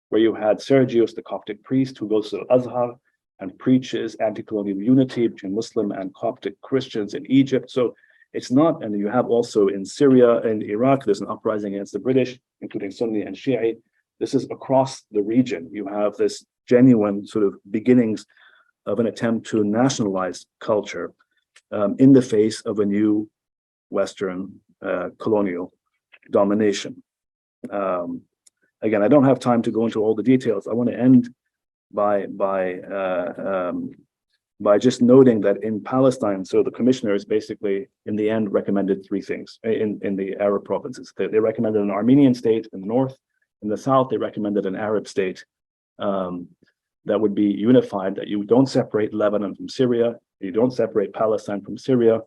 where you had Sergius, the Coptic priest, who goes to Al-Azhar and preaches anti-colonial unity between Muslim and Coptic Christians in Egypt. So it's not, and you have also in Syria and Iraq, there's an uprising against the British, including Sunni and Shiite. This is across the region. You have this genuine sort of beginnings of an attempt to nationalize culture in the face of a new Western colonial domination. Again, I don't have time to go into all the details. I want to end by just noting that in Palestine, so the commissioners basically, in the end, recommended three things in the Arab provinces. They recommended an Armenian state in the north. In the south, they recommended an Arab state that would be unified, that you don't separate Lebanon from Syria, you don't separate Palestine from Syria,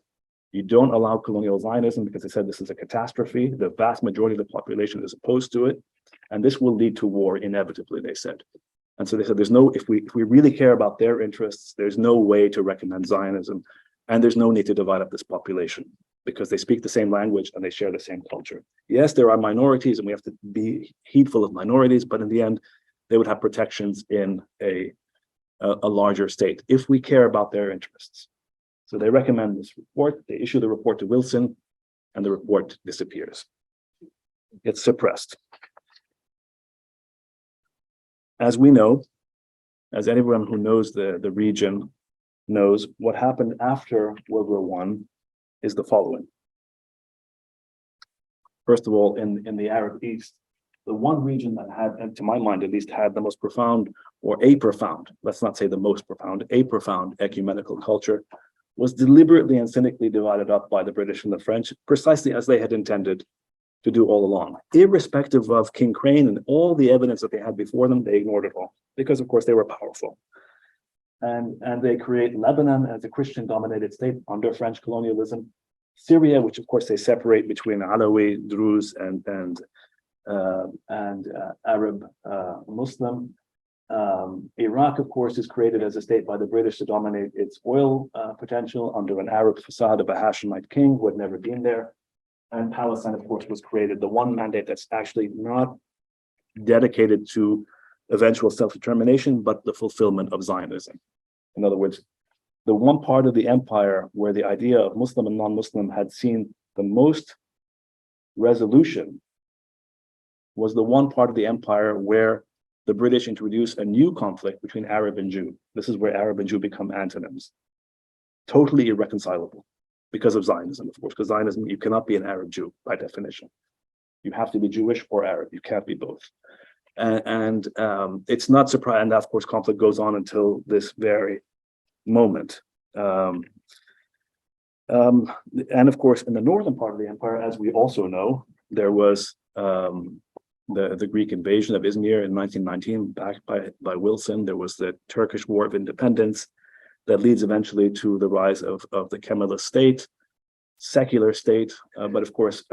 you don't allow colonial Zionism because they said this is a catastrophe. The vast majority of the population is opposed to it. And this will lead to war inevitably, they said. And so they said, there's no, if we really care about their interests, there's no way to recommend Zionism. And there's no need to divide up this population because they speak the same language and they share the same culture. Yes, there are minorities and we have to be heedful of minorities, but in the end, they would have protections in a larger state if we care about their interests. So they recommend this report, they issue the report to Wilson, and the report disappears. It's suppressed. As we know, as anyone who knows the region knows, what happened after World War I is the following. First of all, in the Arab East, the one region that had, and to my mind at least, had the most profound, or a profound, let's not say the most profound, a profound ecumenical culture, was deliberately and cynically divided up by the British and the French, precisely as they had intended to do all along. Irrespective of King Crane and all the evidence that they had before them, they ignored it all, because of course they were powerful. And they create Lebanon as a Christian-dominated state under French colonialism. Syria, which of course they separate between Alawi, Druze, and Arab Muslim. Iraq, of course, is created as a state by the British to dominate its oil potential under an Arab facade of a Hashemite king who had never been there. And Palestine, of course, was created, the one mandate that's actually not dedicated to eventual self-determination, but the fulfillment of Zionism. In other words, the one part of the empire where the idea of Muslim and non-Muslim had seen the most resolution was the one part of the empire where the British introduced a new conflict between Arab and Jew. This is where Arab and Jew become antonyms. Totally irreconcilable because of Zionism, of course, because Zionism, you cannot be an Arab Jew by definition. You have to be Jewish or Arab, you can't be both. And it's not surprising, that of course conflict goes on until this very moment. And of course, in the northern part of the empire, as we also know, there was the Greek invasion of Izmir in 1919, backed by Wilson. There was the Turkish War of Independence that leads eventually to the rise of the Kemalist state, secular state, but of course,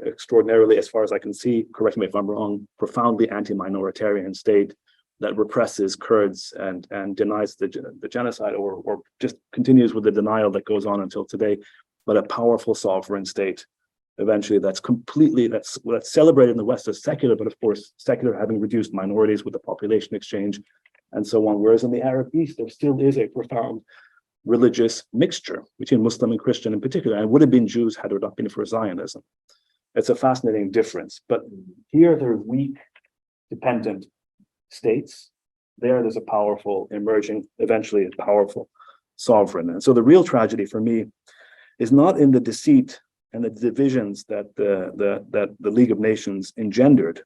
extraordinarily, as far as I can see, correct me if I'm wrong, profoundly anti-minoritarian state that represses Kurds and denies the genocide, or just continues with the denial that goes on until today, but a powerful sovereign state eventually that's completely, that's celebrated in the West as secular, but of course, secular having reduced minorities with the population exchange and so on. Whereas in the Arab East, there still is a profound religious mixture between Muslim and Christian in particular, and it would have been Jews had it not been for Zionism. It's a fascinating difference, but here they're weak dependent states. There's a powerful, emerging, eventually a powerful sovereign. And so the real tragedy for me is not in the deceit and the divisions that the League of Nations engendered.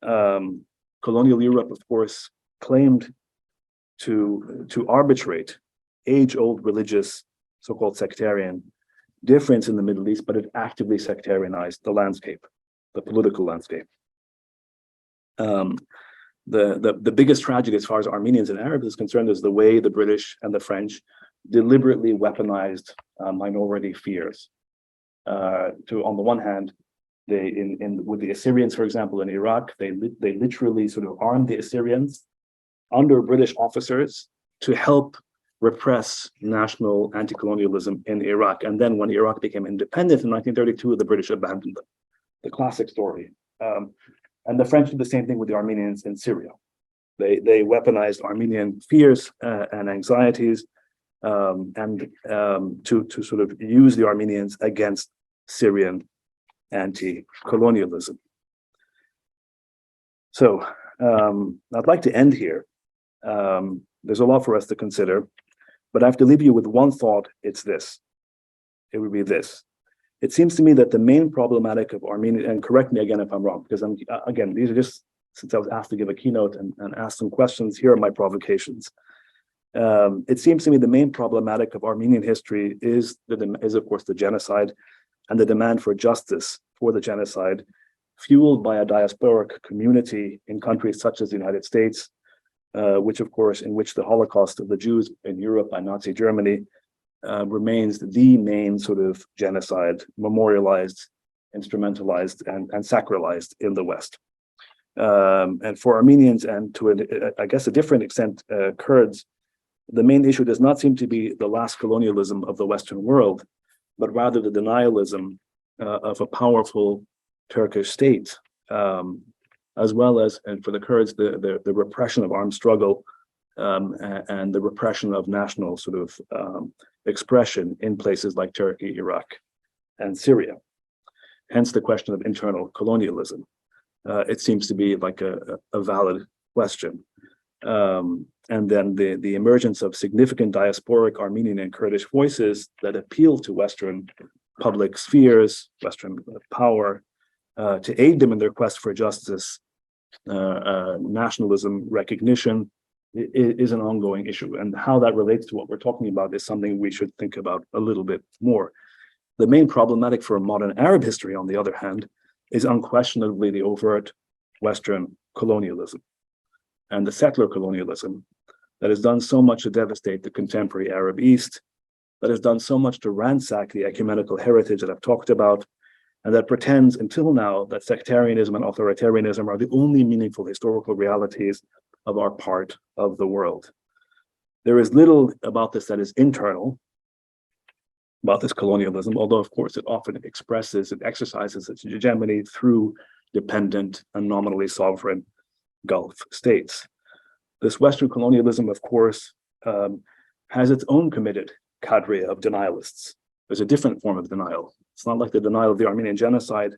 Colonial Europe, of course, claimed to arbitrate age-old religious, so-called sectarian difference in the Middle East, but it actively sectarianized the landscape, the political landscape. The biggest tragedy as far as Armenians and Arabs is concerned is the way the British and the French deliberately weaponized minority fears. On the one hand, with the Assyrians, for example, in Iraq, they literally sort of armed the Assyrians under British officers to help repress national anti-colonialism in Iraq. And then when Iraq became independent in 1932, the British abandoned them. The classic story. And the French did the same thing with the Armenians in Syria. They weaponized Armenian fears and anxieties to sort of use the Armenians against Syrian anti-colonialism. So I'd like to end here. There's a lot for us to consider, but I have to leave you with one thought. It's this. It would be this. It seems to me that the main problematic of Armenia, and correct me again if I'm wrong, because again, these are just, since I was asked to give a keynote and ask some questions, here are my provocations. It seems to me the main problematic of Armenian history is of course the genocide and the demand for justice for the genocide, fueled by a diasporic community in countries such as the United States, which of course, in which the Holocaust of the Jews in Europe by Nazi Germany remains the main sort of genocide memorialized, instrumentalized, and sacralized in the West. And for Armenians and to, I guess, a different extent, Kurds, the main issue does not seem to be the last colonialism of the Western world, but rather the denialism of a powerful Turkish state, as well as, and for the Kurds, the repression of armed struggle and the repression of national sort of expression in places like Turkey, Iraq, and Syria. Hence the question of internal colonialism. It seems to be like a valid question. And then the emergence of significant diasporic Armenian and Kurdish voices that appeal to Western public spheres, Western power, to aid them in their quest for justice, nationalism, recognition, is an ongoing issue. And how that relates to what we're talking about is something we should think about a little bit more. The main problematic for modern Arab history, on the other hand, is unquestionably the overt Western colonialism and the settler colonialism that has done so much to devastate the contemporary Arab East, that has done so much to ransack the ecumenical heritage that I've talked about, and that pretends until now that sectarianism and authoritarianism are the only meaningful historical realities of our part of the world. There is little about this that is internal, about this colonialism, although of course it often expresses and exercises its hegemony through dependent and nominally sovereign Gulf states. This Western colonialism, of course, has its own committed cadre of denialists. There's a different form of denial. It's not like the denial of the Armenian genocide.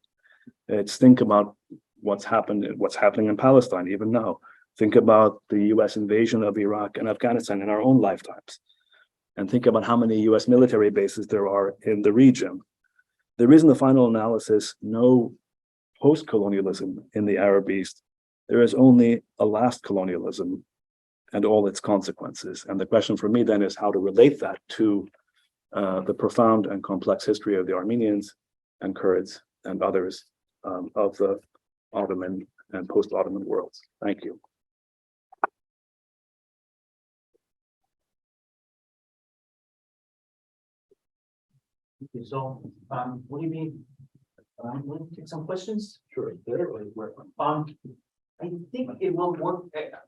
It's think about what's happened, what's happening in Palestine even now. Think about the US invasion of Iraq and Afghanistan in our own lifetimes. And think about how many US military bases there are in the region. There is, in the final analysis, no post-colonialism in the Arab East. There is only a last colonialism and all its consequences. And the question for me then is how to relate that to the profound and complex history of the Armenians and Kurds and others of the Ottoman and post-Ottoman worlds. Thank you. Okay, so, what do you mean? Want to take some questions? Sure. I think it will work better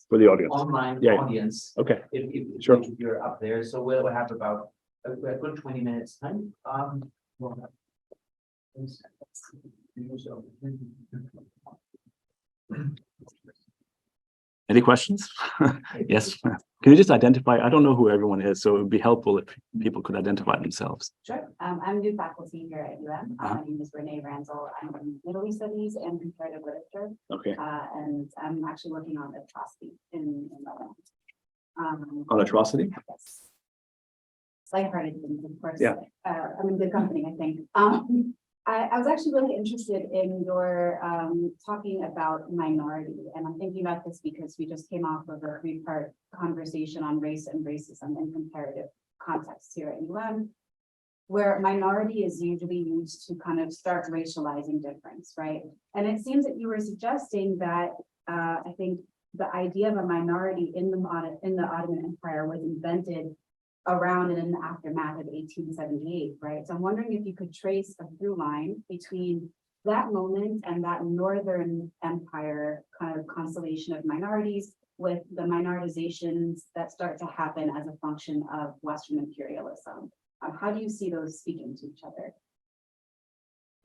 For the audience. online Yeah. audience. Okay. If Sure. you're up there, so we'll have about a good 20 minutes time. Any questions? Yes. Can you just identify? I don't know who everyone is, so it would be helpful if people could identify themselves. Sure. I'm new faculty here at UM. My name is Renee Ranzel. I'm in Middle East Studies and Comparative Literature. Okay. And I'm actually working on atrocity in Lebanon. On atrocity? Yes. Lighthearted things, of course. Yeah. I'm in good company, I think. I was actually really interested in your talking about minority, and I'm thinking about this because we just came off of a three-part conversation on race and racism in comparative context here at UM, where minority is usually used to kind of start racializing difference, right? And it seems that you were suggesting that I think the idea of a minority in the Ottoman Empire was invented around and in the aftermath of 1878, right? So I'm wondering if you could trace a through line between that moment and that Northern Empire kind of constellation of minorities with the minorizations that start to happen as a function of Western imperialism. How do you see those speaking to each other?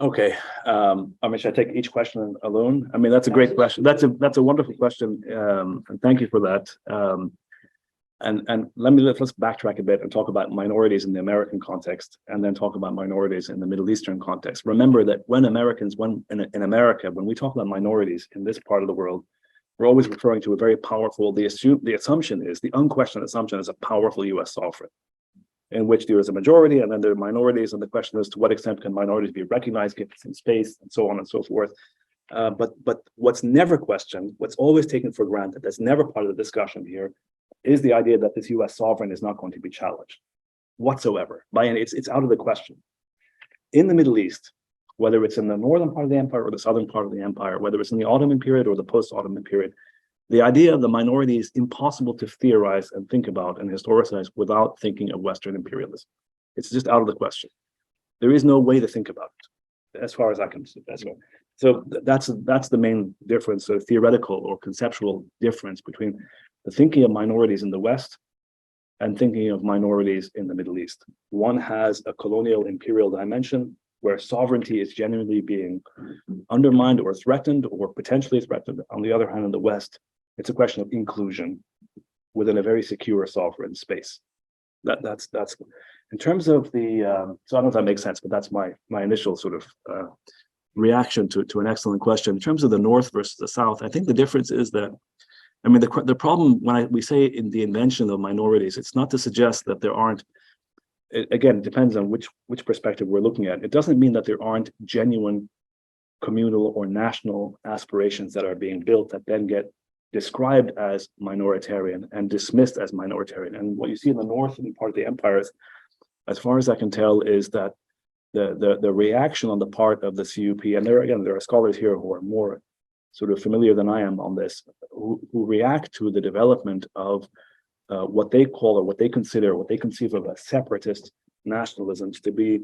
Okay. I mean, should I take each question alone? I mean, that's a great question. That's a wonderful question. And thank you for that. And let's backtrack a bit and talk about minorities in the American context, and then talk about minorities in the Middle Eastern context. Remember that when in America, when we talk about minorities in this part of the world, we're always referring to a very powerful, the unquestioned assumption is a powerful US sovereign, in which there is a majority and then there are minorities, and the question is to what extent can minorities be recognized, given some space, and so on and so forth. But what's never questioned, what's always taken for granted, that's never part of the discussion here, is the idea that this US sovereign is not going to be challenged whatsoever. It's out of the question. In the Middle East, whether it's in the northern part of the empire or the southern part of the empire, whether it's in the Ottoman period or the post-Ottoman period, the idea of the minority is impossible to theorize and think about and historicize without thinking of Western imperialism. It's just out of the question. There is no way to think about it, as far as I can see. So that's the main difference, a theoretical or conceptual difference between the thinking of minorities in the West and thinking of minorities in the Middle East. One has a colonial imperial dimension where sovereignty is genuinely being undermined or threatened or potentially threatened. On the other hand, in the West, it's a question of inclusion within a very secure sovereign space. That's in terms of the, so I don't know if that makes sense, but that's my initial sort of reaction to an excellent question. In terms of the North versus the South, I think the difference is that, I mean, the problem when we say in the invention of minorities, it's not to suggest that there aren't, again, it depends on which perspective we're looking at. It doesn't mean that there aren't genuine communal or national aspirations that are being built that then get described as minoritarian and dismissed as minoritarian. And what you see in the northern part of the empires, as far as I can tell, is that the reaction on the part of the CUP, and there are scholars here who are more sort of familiar than I am on this, who react to the development of what they call or what they conceive of as separatist nationalisms to be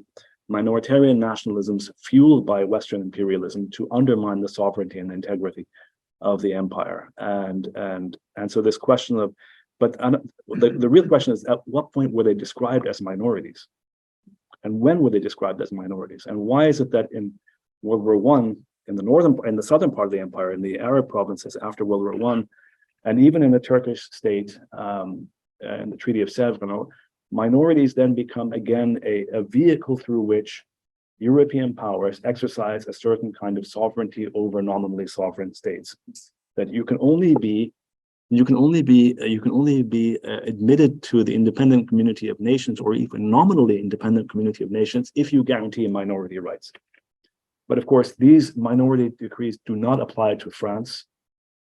minoritarian nationalisms fueled by Western imperialism to undermine the sovereignty and integrity of the empire. And so this question of, but the real question is, at what point were they described as minorities? And when were they described as minorities? And why is it that in World War I, in the southern part of the empire, in the Arab provinces after World War I, and even in the Turkish state, and the Treaty of Sèvres, minorities then become again a vehicle through which European powers exercise a certain kind of sovereignty over nominally sovereign states. That you can only be admitted to the independent community of nations, or even nominally independent community of nations, if you guarantee minority rights. But of course, these minority decrees do not apply to France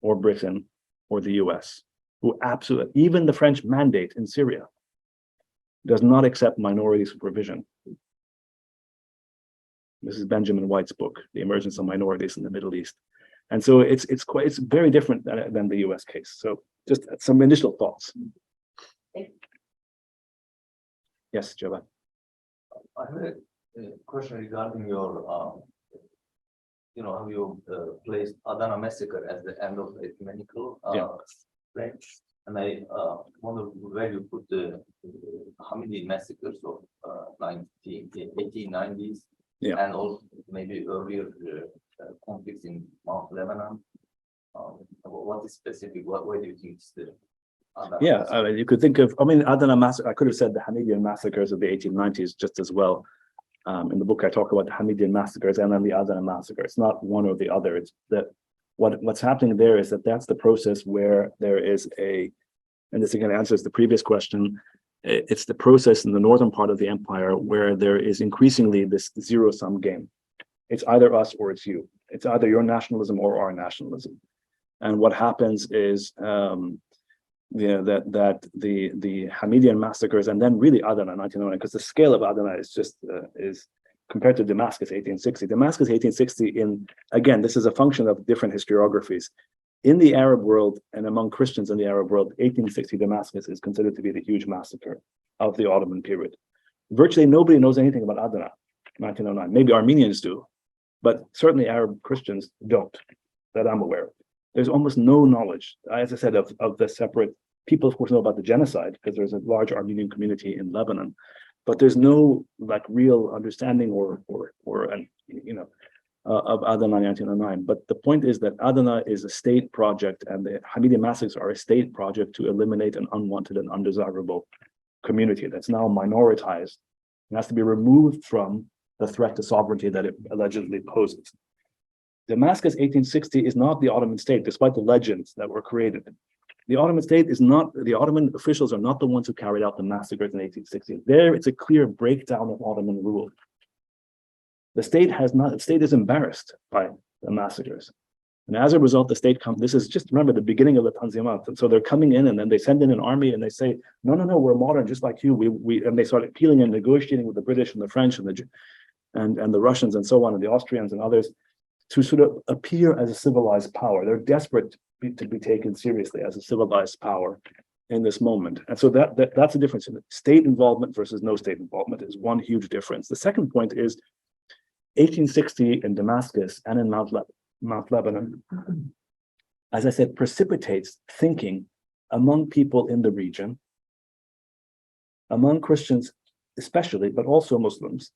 or Britain or the US, who absolutely, even the French mandate in Syria does not accept minority supervision. This is Benjamin White's book, The Emergence of Minorities in the Middle East. And so it's very different than the US case. So just some initial thoughts. Yes, Javad. I have a question regarding your, how you placed Adana massacre as the end of ecumenical French, and I wonder where you put the Hamidi massacres of 1890s, and also maybe earlier conflicts in Mount Lebanon of what is specific? Where do you think it's the? Yeah, I mean, you could think of, Adana massacre, I could have said the Hamidian massacres of the 1890s just as well. In the book, I talk about the Hamidian massacres and then the Adana massacre. It's not one or the other. It's that what's happening there is that's the process where there is and this again answers the previous question. It's the process in the northern part of the empire where there is increasingly this zero-sum game. It's either us or it's you. It's either your nationalism or our nationalism. And what happens is that the Hamidian massacres and then really Adana 1909, because the scale of Adana is just is compared to Damascus 1860. Damascus 1860 again, this is a function of different historiographies. In the Arab world and among Christians in the Arab world, 1860 Damascus is considered to be the huge massacre of the Ottoman period. Virtually nobody knows anything about Adana 1909. Maybe Armenians do, but certainly Arab Christians don't, that I'm aware of. There's almost no knowledge, as I said, of the separate people, of course, know about the genocide because there's a large Armenian community in Lebanon, but there's no real understanding of Adana 1909. But the point is that Adana is a state project and the Hamidian massacres are a state project to eliminate an unwanted and undesirable community that's now minoritized and has to be removed from the threat to sovereignty that it allegedly poses. Damascus 1860 is not the Ottoman state, despite the legends that were created. The Ottoman state is not, the Ottoman officials are not the ones who carried out the massacres in 1860. There, it's a clear breakdown of Ottoman rule. The state is embarrassed by the massacres. And as a result, the state this is just, remember, the beginning of the Tanzimat. And so they're coming in and then they send in an army and they say, no, we're modern, just like you. And they start appealing and negotiating with the British and the French and the Russians and so on, and the Austrians and others, to sort of appear as a civilized power. They're desperate to be taken seriously as a civilized power in this moment. And so that's the difference. State involvement versus no state involvement is one huge difference. The second point is 1860 in Damascus and in Mount Lebanon, as I said, precipitates thinking among people in the region, among Christians especially, but also Muslims,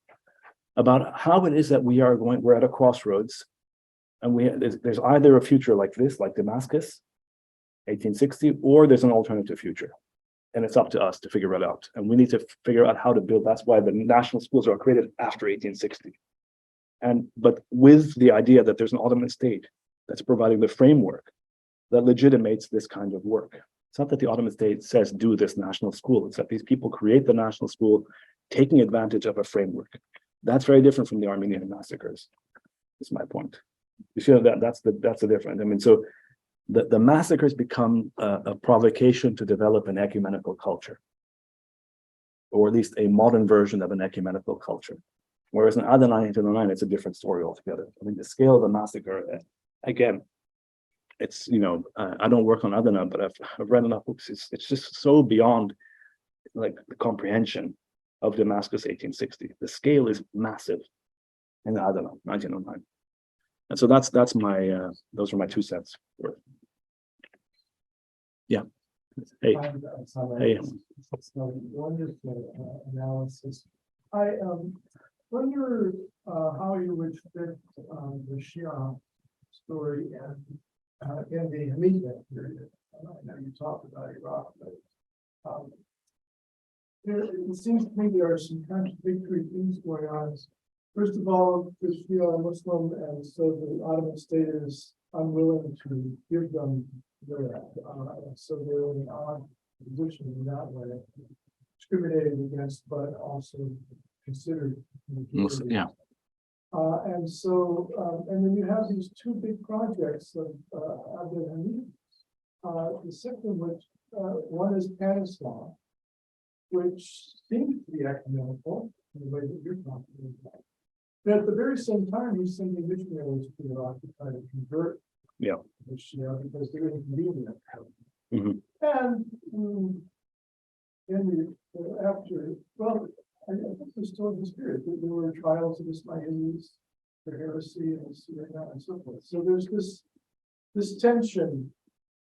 about how it is that we're at a crossroads, and there's either a future like this, like Damascus, 1860, or there's an alternative future. And it's up to us to figure it out. And we need to figure out how to build. That's why the national schools are created after 1860. But with the idea that there's an Ottoman state that's providing the framework that legitimates this kind of work. It's not that the Ottoman state says, do this national school. It's that these people create the national school, taking advantage of a framework. That's very different from the Armenian massacres, is my point. You see that's the difference. I mean, so the massacres become a provocation to develop an ecumenical culture, or at least a modern version of an ecumenical culture. Whereas in Adana 1909, it's a different story altogether. I mean, the scale of the massacre, again, it's, I don't work on Adana, but I've read enough books. It's just so beyond the comprehension of Damascus 1860. The scale is massive in Adana 1909. And so that's my, those are my 2 cents. Yeah. Hey. Hey. Wonderful analysis. I wonder how you would fit the Shia story and in the Hamidian period. I know you talked about Iraq, but it seems to me there are some contradictory things going on. First of all, the Shia are Muslim, and so the Ottoman state is unwilling to give them their, so they're in an odd position in that way, discriminated against, but also considered. Yeah. And so, and then you have these 2 big projects of Abdul Hamid. The second, which one is Pan-Islam, which seems to be ecumenical in the way that you're talking about. But at the very same time, he's sending missionaries to Iraq to try to convert the Shia because they're inconvenient. And after, well, I think there's still in the spirit that there were trials of Ismailis for heresy and so forth. So there's this tension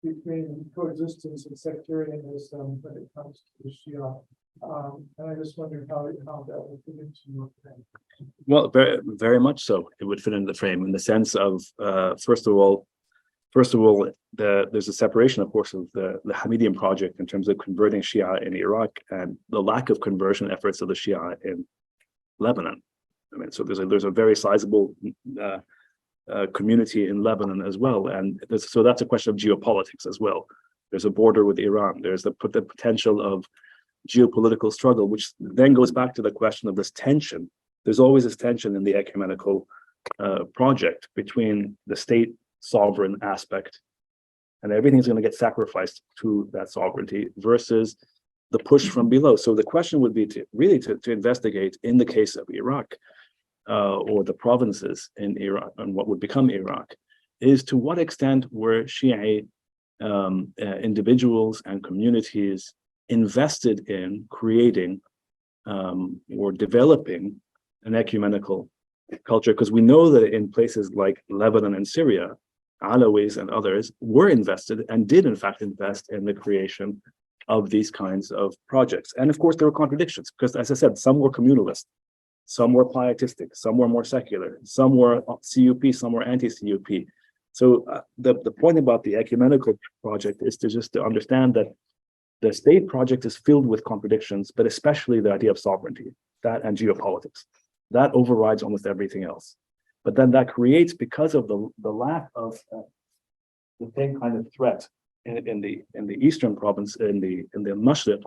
between coexistence and sectarianism when it comes to the Shia. And I just wondered how that would fit into your frame. Well, very, very much so. It would fit into the frame in the sense of, first of all, First of all, there's a separation, of course, of the Hamidian project in terms of converting Shia in Iraq and the lack of conversion efforts of the Shia in Lebanon. I mean, so there's a very sizable community in Lebanon as well, and so that's a question of geopolitics as well. There's a border with Iran. There's the potential of geopolitical struggle, which then goes back to the question of this tension. There's always this tension in the ecumenical project between the state sovereign aspect, and everything's going to get sacrificed to that sovereignty versus the push from below. So the question would be to investigate in the case of Iraq or the provinces in Iraq and what would become Iraq, is to what extent were Shia individuals and communities invested in creating or developing an ecumenical culture, because we know that in places like Lebanon and Syria, Alawis and others were invested and did in fact invest in the creation of these kinds of projects. And of course there were contradictions, because as I said, some were communalist, some were pietistic, some were more secular, some were CUP, some were anti-CUP. So the point about the ecumenical project is to understand that the state project is filled with contradictions, but especially the idea of sovereignty, that and geopolitics. That overrides almost everything else. But then that creates, because of the lack of the same kind of threat in the eastern province, in the Mashriq,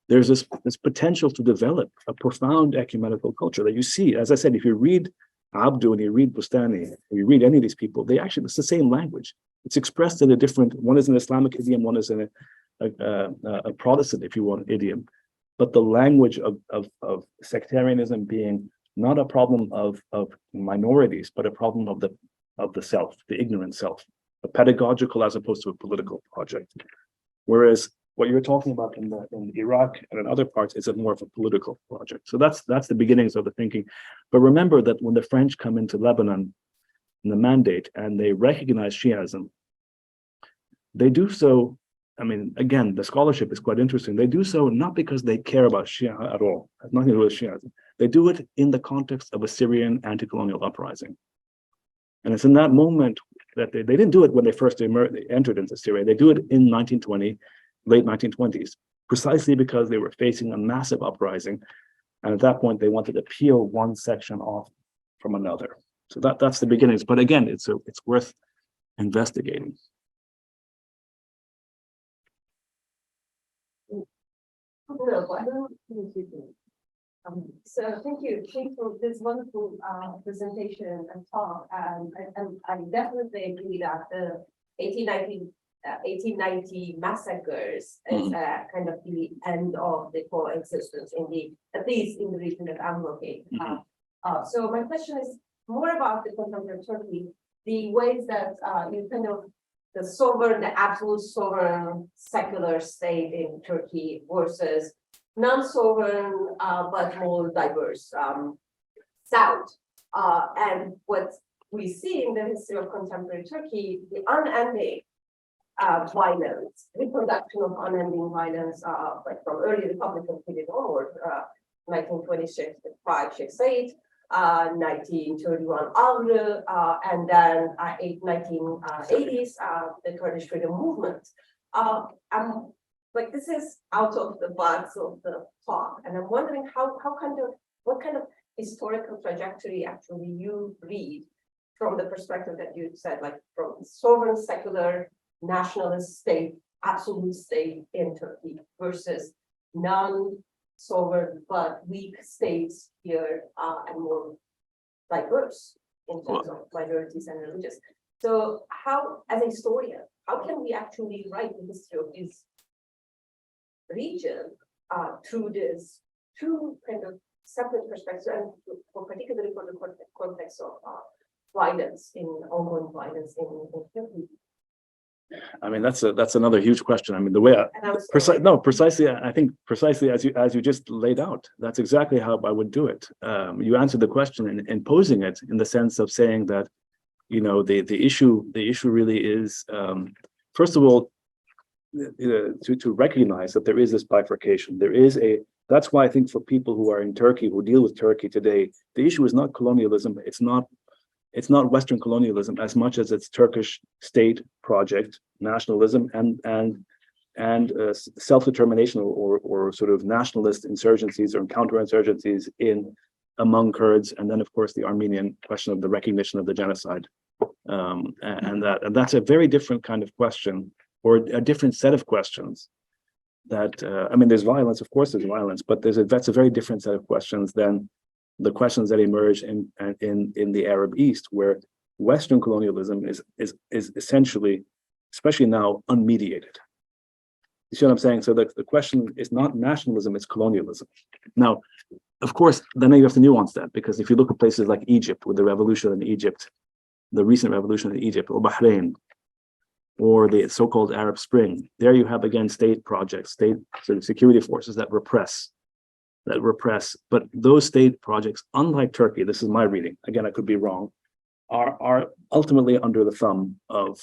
there's this potential to develop a profound ecumenical culture that you see. As I said, if you read Abdu and you read Bustani, or you read any of these people, it's the same language. It's expressed in a different, one is an Islamic idiom, one is in a Protestant, if you want, idiom. But the language of sectarianism being not a problem of minorities, but a problem of the self, the ignorant self, a pedagogical as opposed to a political project. Whereas what you're talking about in Iraq and in other parts is more of a political project. So that's the beginnings of the thinking. But remember that when the French come into Lebanon in the mandate and they recognize Shiism, they do so, I mean, again, the scholarship is quite interesting. They do so not because they care about Shia at all. It has nothing to do with Shiism. They do it in the context of a Syrian anti-colonial uprising. And it's in that moment that they didn't do it when they first entered into Syria. They do it in 1920, late 1920s, precisely because they were facing a massive uprising. And at that point, they wanted to peel one section off from another. So that's the beginnings. But again, it's worth investigating. So thank you for this wonderful presentation and talk. And I definitely agree that the 1890 massacres is kind of the end of the coexistence at least in the region that I'm located. So my question is more about the contemporary Turkey, the ways that you kind of the absolute sovereign secular state in Turkey versus non-sovereign but more diverse South. And what we see in the history of contemporary Turkey, the unending violence, reproduction of unending violence, like from early Republican period onward, 1926, 1928, 1931 Avru, and then 1980s, the Kurdish freedom movement. Like this is out of the box of the talk, and I'm wondering what kind of historical trajectory actually you read from the perspective that you said, like from sovereign, secular, nationalist state, absolute state in Turkey versus non-sovereign but weak states here and more diverse in terms of minorities and religions. So how, as a historian, how can we actually write the history of this region through this two kind of separate perspectives, and particularly for the context of violence, ongoing violence in Turkey? I mean, that's another huge question. I mean, the way precisely, I think precisely as you just laid out, that's exactly how I would do it. You answered the question in posing it in the sense of saying that, you know, the issue really is, first of all, to recognize that there is this bifurcation. That's why I think for people who are in Turkey, who deal with Turkey today, the issue is not colonialism. It's not it's not Western colonialism as much as it's Turkish state project, nationalism, and self-determination or sort of nationalist insurgencies or counterinsurgencies among Kurds, and then of course the Armenian question of the recognition of the genocide, and that's a very different kind of question, or a different set of questions. That I mean, there's violence, of course, there's violence, but that's a very different set of questions than the questions that emerge in the Arab East, where Western colonialism is essentially, especially now, unmediated. You see what I'm saying? So the question is not nationalism, it's colonialism. Now, of course, then you have to nuance that, because if you look at places like Egypt, with the revolution in Egypt, the recent revolution in Egypt, or Bahrain, or the so-called Arab Spring, there you have, again, state projects, state sort of security forces that repress. But those state projects, unlike Turkey, this is my reading, again, I could be wrong, are ultimately under the thumb of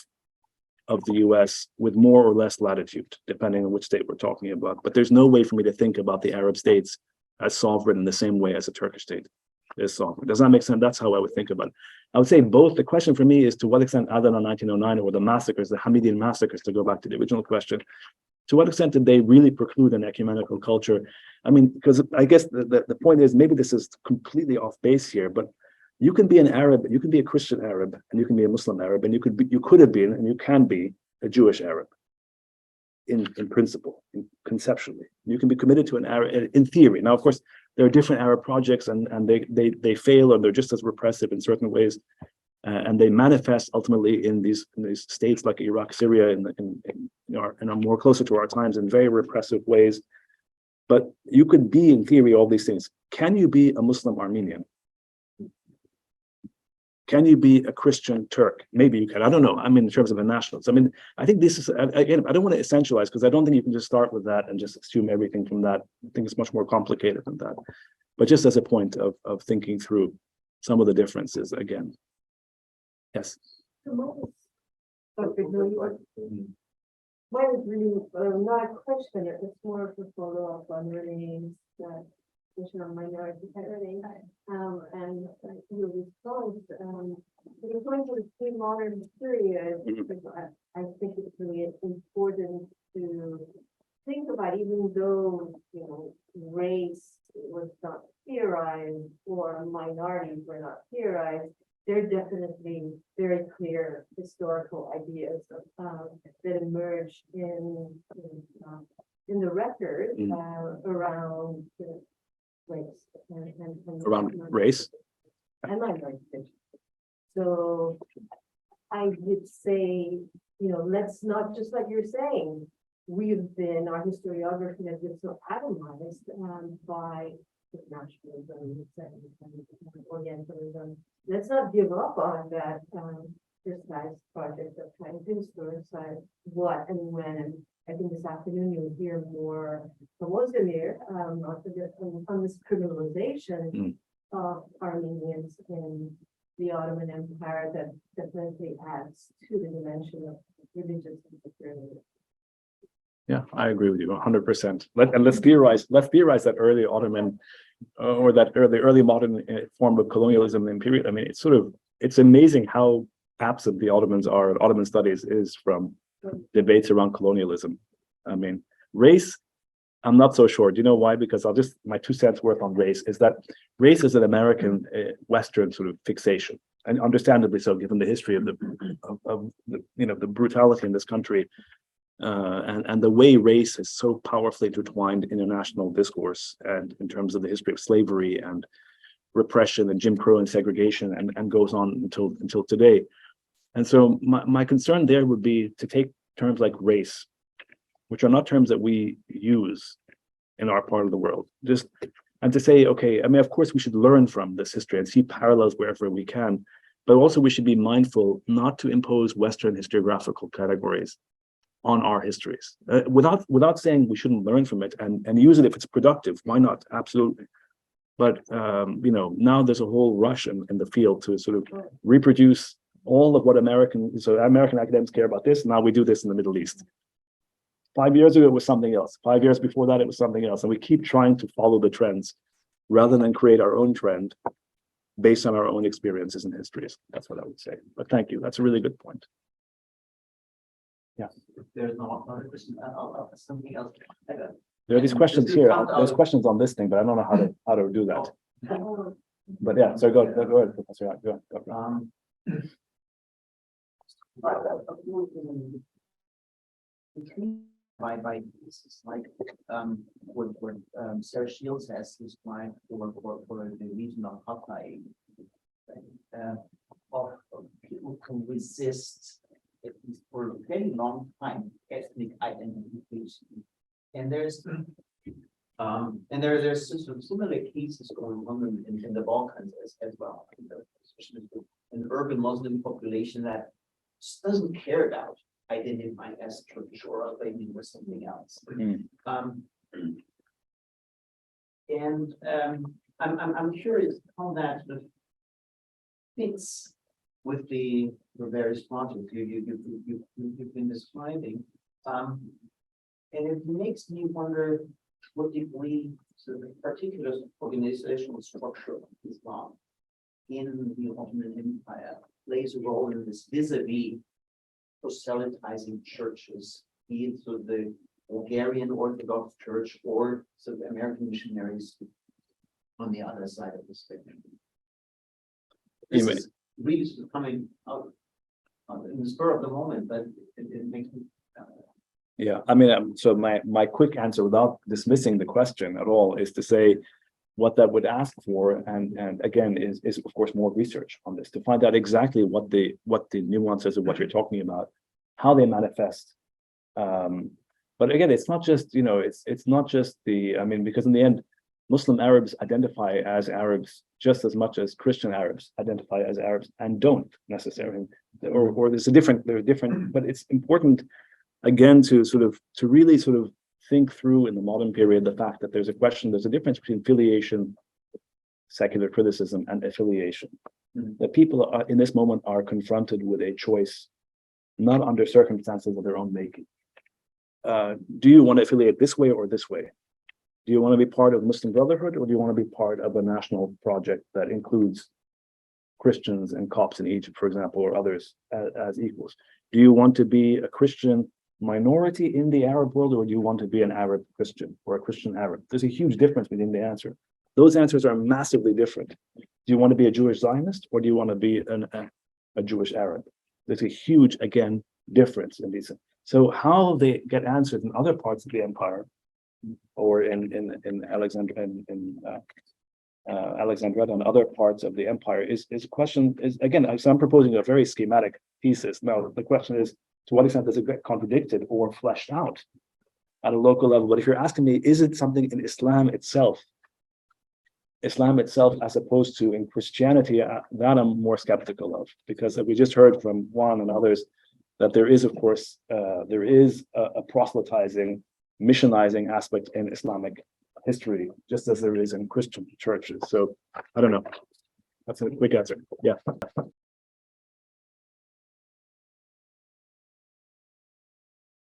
the US with more or less latitude, depending on which state we're talking about. But there's no way for me to think about the Arab states as sovereign in the same way as a Turkish state is sovereign. Does that make sense? That's how I would think about it. I would say both. The question for me is, to what extent, other than 1909 or the massacres, the Hamidian massacres, to go back to the original question, to what extent did they really preclude an ecumenical culture? I mean, because I guess the point is, maybe this is completely off base here, but you can be an Arab, you can be a Christian Arab, and you can be a Muslim Arab, and you could have been, and you can be a Jewish Arab in principle, conceptually. You can be committed to an Arab in theory. Now, of course, there are different Arab projects, and they fail, and they're just as repressive in certain ways, and they manifest ultimately in these states like Iraq, Syria, and are more closer to our times in very repressive ways. But you could be, in theory, all these things. Can you be a Muslim Armenian? Can you be a Christian Turk? Maybe you can. I don't know. I mean, in terms of a nationalist. I mean, I think this is, again, I don't want to essentialize, because I don't think you can just start with that and just assume everything from that. I think it's much more complicated than that. But just as a point of thinking through some of the differences again. Yes. Mine is really not a question, it's more of a follow-up on Renee's question on minority heritage. And your response, the point of the pre-modern period, I think it's really important to think about, even though, race was not theorized or minorities were not theorized, there are definitely very clear historical ideas that emerge in the record around race Around race? and minority. So I would say, let's not, just like you're saying, our historiography has been so atomized by nationalism, Orientalism. Let's not give up on that precise project of trying to historicize what and when. And I think this afternoon you'll hear more from Ozdemir on this criminalization of Armenians in the Ottoman Empire that definitely adds to the dimension of religious insecurity. Yeah, I agree with you 100%. Let's theorize that early Ottoman or that early modern form of colonialism and imperial. I mean, it's amazing how absent the Ottomans are. Ottoman studies is from debates around colonialism. I mean, race, I'm not so sure. Do you know why? Because my 2 cents worth on race is that race is an American Western sort of fixation, and understandably so, given the history of the brutality in this country. And the way race is so powerfully intertwined in international discourse, and in terms of the history of slavery and repression and Jim Crow and segregation, and goes on until today. And so my concern there would be to take terms like race, which are not terms that we use in our part of the world, and to say, okay, I mean, of course we should learn from this history and see parallels wherever we can, but also we should be mindful not to impose Western historiographical categories on our histories, without saying we shouldn't learn from it and use it if it's productive. Why not? Absolutely. But now there's a whole rush in the field to sort of reproduce all of what American academics care about this. Now we do this in the Middle East. 5 years ago, it was something else. 5 years before that, it was something else. And we keep trying to follow the trends rather than create our own trend based on our own experiences and histories. That's what I would say. But thank you. That's a really good point. If there's no other question, I'll ask something else. There are these questions here. There's questions on this thing, but I don't know how to do that. But yeah, so go ahead, Professor. Go ahead. By this is like what Sarah Shields has described for the region of Hatay, of people who resist at least for a very long time ethnic identification, and there's sort of similar cases going on in the Balkans as well, especially an urban Muslim population that just doesn't care about identifying as Turkish or Albanian or something else. I'm curious how that sort of fits with the various projects you've been describing, and it makes me wonder what degree sort of particular organizational structure of Islam in the Ottoman Empire plays a role in this vis-a-vis proselytizing churches, be it sort of the Bulgarian Orthodox Church or sort of American missionaries on the other side of the spectrum. This is really sort of coming out in the spur of the moment, but it makes me. Yeah, I mean, so my quick answer, without dismissing the question at all, is to say what that would ask for, and again, is of course more research on this to find out exactly what the nuances of what you're talking about, how they manifest. But again, it's not just, it's not just because in the end, Muslim Arabs identify as Arabs just as much as Christian Arabs identify as Arabs and don't necessarily, or they're different, but it's important again to really think through in the modern period the fact that there's a difference between filiation, secular criticism, and affiliation. That people are, in this moment, are confronted with a choice, not under circumstances of their own making. Do you want to affiliate this way or this way? Do you want to be part of Muslim Brotherhood, or do you want to be part of a national project that includes Christians and Copts in Egypt, for example, or others as equals? Do you want to be a Christian minority in the Arab world, or do you want to be an Arab Christian or a Christian Arab? There's a huge difference between the answer. Those answers are massively different. Do you want to be a Jewish Zionist, or do you want to be a Jewish Arab? There's a huge, again, difference in these. So how they get answered in other parts of the empire, or in Alexandria, Alexandria and other parts of the empire is a question, again, so I'm proposing a very schematic thesis. Now, the question is, to what extent does it get contradicted or fleshed out at a local level? But if you're asking me, is it something in Islam itself as opposed to in Christianity, that I'm more skeptical of, because we just heard from Juan and others that there is, of course, a proselytizing, missionizing aspect in Islamic history, just as there is in Christian churches. So I don't know. That's a quick answer. Yeah.